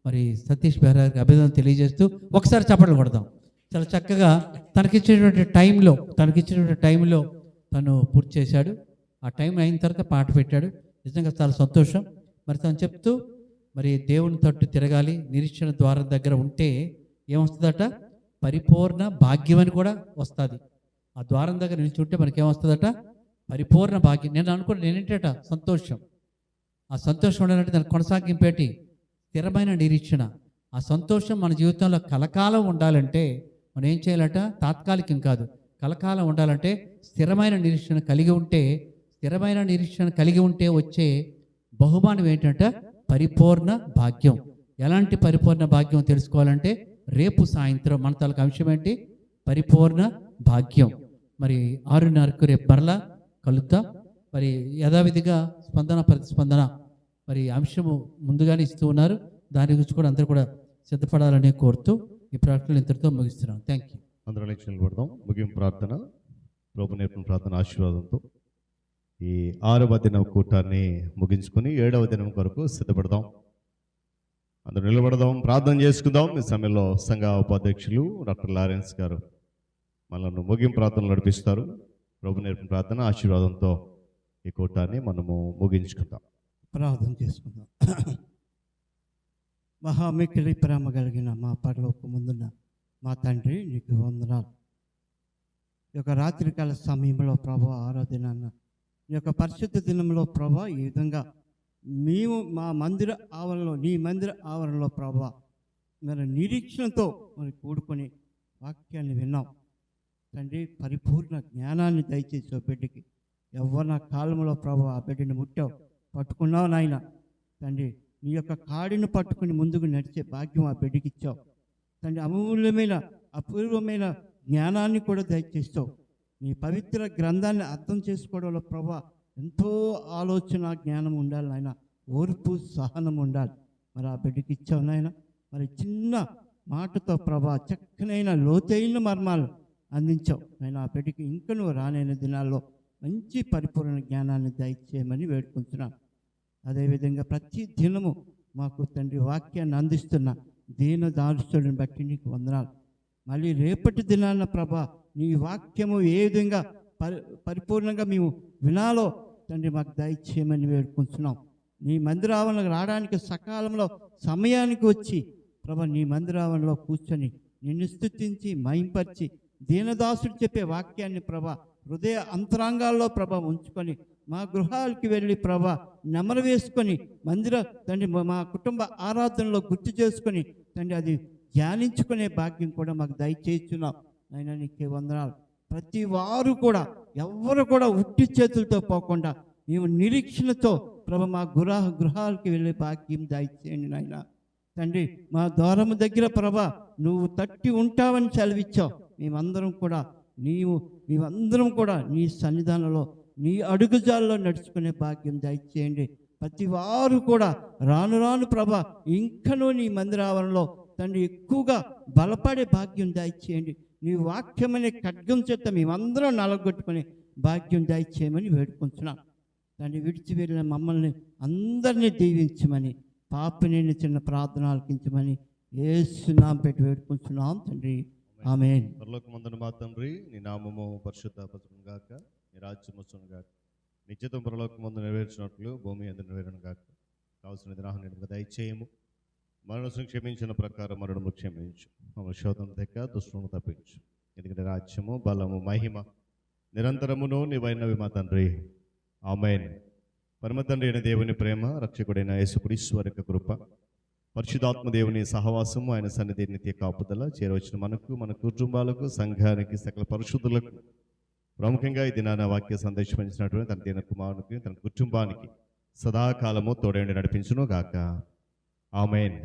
మరి సతీష్ బెహ్రా గారికి అభినందన తెలియజేస్తూ ఒకసారి చప్పట్లు కొడదాం. చాలా చక్కగా తనకిచ్చినటువంటి టైంలో తను పూర్తి చేశాడు. ఆ టైం అయిన తర్వాత పాట పెట్టాడు. నిజంగా చాలా సంతోషం. మరి తను చెప్తూ మరి దేవుని తట్టు తిరగాలి, నిరీక్షణ ద్వారం దగ్గర ఉంటే ఏమొస్తుందట, పరిపూర్ణ భాగ్యం అని కూడా వస్తుంది. ఆ ద్వారం దగ్గర నిల్చుంటే మనకేమొస్తుందట, పరిపూర్ణ భాగ్యం. నేను అనుకున్నాను నేనేంటట సంతోషం. ఆ సంతోషం ఉండాలంటే దాని కొనసాగింపేటి స్థిరమైన నిరీక్షణ. ఆ సంతోషం మన జీవితంలో కలకాలం ఉండాలంటే మనం ఏం చేయాలట, తాత్కాలికం కాదు, కలకాలం ఉండాలంటే స్థిరమైన నిరీక్షణ కలిగి ఉంటే వచ్చే బహుమానం ఏంటంటే పరిపూర్ణ భాగ్యం. ఎలాంటి పరిపూర్ణ భాగ్యం తెలుసుకోవాలంటే రేపు సాయంత్రం మన తాలూకు అంశం ఏంటి, పరిపూర్ణ భాగ్యం. మరి 6:30కు రేపు మరలా కలుద్దాం. మరి యథావిధిగా ప్రతిస్పందన మరి అంశము ముందుగానే ఇస్తూ ఉన్నారు. దాని గురించి కూడా అందరూ కూడా సిద్ధపడాలని కోరుతూ ఈ ప్రకటనలు ఇంతటితో ముగిస్తున్నాం. Thank you. అందరూ లేచి నిలబడదాం. ముగింపు ప్రార్థన, ప్రభు నేర్పిన ప్రార్థన ఆశీర్వాదంతో ఈ 6వ దినం కూటాన్ని ముగించుకొని 7వ దినం కొరకు సిద్ధపడదాం. అందరూ నిలబడదాం, ప్రార్థన చేసుకుందాం. ఈ సమయంలో సంఘ ఉపాధ్యక్షులు డాక్టర్ లారెన్స్ గారు మనల్ని ముగింపు ప్రార్థనలు నడిపిస్తారు. ప్రభు నేర్పిన ప్రార్థన ఆశీర్వాదంతో ఈ కూటాన్ని మనము ముగించుకుందాం. ప్రార్థన చేసుకుందాం. మహామిక్కిలి ప్రేమ కలిగిన మా పరలోక ముందున్న మా తండ్రి, నీకు వందనాలు. ఈ యొక్క రాత్రికాల సమయంలో ప్రభా, 6వ దినాన్న ఈ యొక్క పరిశుద్ధ దినంలో ప్రభా, ఈ విధంగా మేము మా మందిర ఆవరణలో, నీ మందిర ఆవరణలో ప్రభా మరి నిరీక్షణతో మరి కూడుకొని వాక్యాన్ని విన్నాం తండ్రి. పరిపూర్ణ జ్ఞానాన్ని దయచేసి బిడ్డకి యవ్వన కాలంలో ప్రభా ఆ బిడ్డని ముట్టావు, పట్టుకున్నావు నాయన తండ్రి. నీ యొక్క కాడిని పట్టుకుని ముందుకు నడిచే భాగ్యం ఆ బిడ్డకి ఇచ్చావు తండ్రి. అపూర్వమైన జ్ఞానాన్ని కూడా దయచేస్తావు. నీ పవిత్ర గ్రంథాన్ని అర్థం చేసుకోవడంలో ప్రభా ఎంతో ఆలోచన జ్ఞానం ఉండాలి నాయన, ఓర్పు సహనం ఉండాలి. మరి ఆ బిడ్డకి ఇచ్చావు నాయన. మరి చిన్న మాటతో ప్రభా చక్కనైన లోతైన మర్మాలు అందించావు నాయన. ఆ బిడ్డకి ఇంకా నువ్వు రానైన దినాల్లో మంచి పరిపూర్ణ జ్ఞానాన్ని దయచేయమని వేడుకుంటున్నాను. అదేవిధంగా ప్రతి దినము మాకు తండ్రి వాక్యాన్ని అందిస్తున్న దీన దారుస్తుడిని బట్టి నీకు వందనాలు. మళ్ళీ రేపటి దినాన్న ప్రభా నీ వాక్యము ఏ విధంగా పరిపూర్ణంగా మేము వినాలో తండ్రి మాకు దయచేయమని వేడుకుంటున్నాం. నీ మందిరావరణకు రావడానికి సకాలంలో సమయానికి వచ్చి ప్రభా నీ మందిరావరణలో కూర్చొని నిన్ను స్తుతించి మహింపరిచి దీనదాసుడు చెప్పే వాక్యాన్ని ప్రభా హృదయ అంతరాంగాల్లో ప్రభా ఉంచుకొని మా గృహాలకి వెళ్ళి ప్రభా నెమరు వేసుకొని మందిర తండ్రి మా కుటుంబ ఆరాధనలో గుర్తు చేసుకొని తండ్రి అది ధ్యానించుకునే భాగ్యం కూడా మాకు దయచేస్తున్నాం అయినా నీకే వందనాలు. ప్రతి వారు కూడా ఎవ్వరు కూడా ఉట్టి చేతులతో పోకుండా మేము నిరీక్షణతో ప్రభా మా గృహాలకి వెళ్ళే భాగ్యం దయచేయండి నాయన తండ్రి. మా ద్వారము దగ్గర ప్రభా నువ్వు తట్టి ఉంటావని సెలవిచ్చావు. మేమందరం కూడా నీ సన్నిధానంలో నీ అడుగుజాల్లో నడుచుకునే భాగ్యం దయచేయండి. ప్రతి వారు కూడా రాను రాను ప్రభా ఇంకనూ నీ మందిరావరణలో తండ్రి ఎక్కువగా బలపడే భాగ్యం దయచేయండి. నీ వాక్యమనే ఖడ్గం చేత మేమందరం నలగొట్టుకునే భాగ్యం దయచేయమని వేడుకుంటున్నాం తండ్రి. విడిచి వెళ్ళిన మమ్మల్ని అందరినీ దీవించమని, పాపని చిన్న ప్రార్థన ఆలకించమని యేసు నామమున పెట్టి వేడుకుంటున్నాం తండ్రి. ఆమేన్. పరలోకమందున మా తండ్రి, నీ నామము పరిశుద్ధపరచును గాక, నీ రాజ్యము వచ్చును గాక, నీ చిత్తం పరలోకమందు నెరవేర్చినట్లు భూమి యందు నెరవేరును గాక. కావలసిన దినాన్ని దయచేయము, మరణం క్షమించిన ప్రకారం మరణము క్షమించు, మమ్మల్ని శోధన తెక్క దుష్టులను తప్పించు. ఎందుకంటే రాజ్యము బలము మహిమ నిరంతరమును నీవైనవి మా తండ్రి. ఆమేన్. పరమ తండ్రి అయిన దేవుని ప్రేమ, రక్షకుడైన యేసుక్రీస్తు వారి యొక్క కృప, పరిశుద్ధాత్మ దేవుని సహవాసము, ఆయన సన్నిధి నిత్య కాపుదల చేరవచ్చిన మనకు, మన కుటుంబాలకు, సంఘానికి, సకల పరిశుద్ధులకు, ప్రముఖంగా ఈ దినాన వాక్య సందేశం ఇచ్చినటువంటి తన దీన కుమారునికి, తన కుటుంబానికి సదాకాలము తోడేండి నడిపించును గాక. ఆమేన్.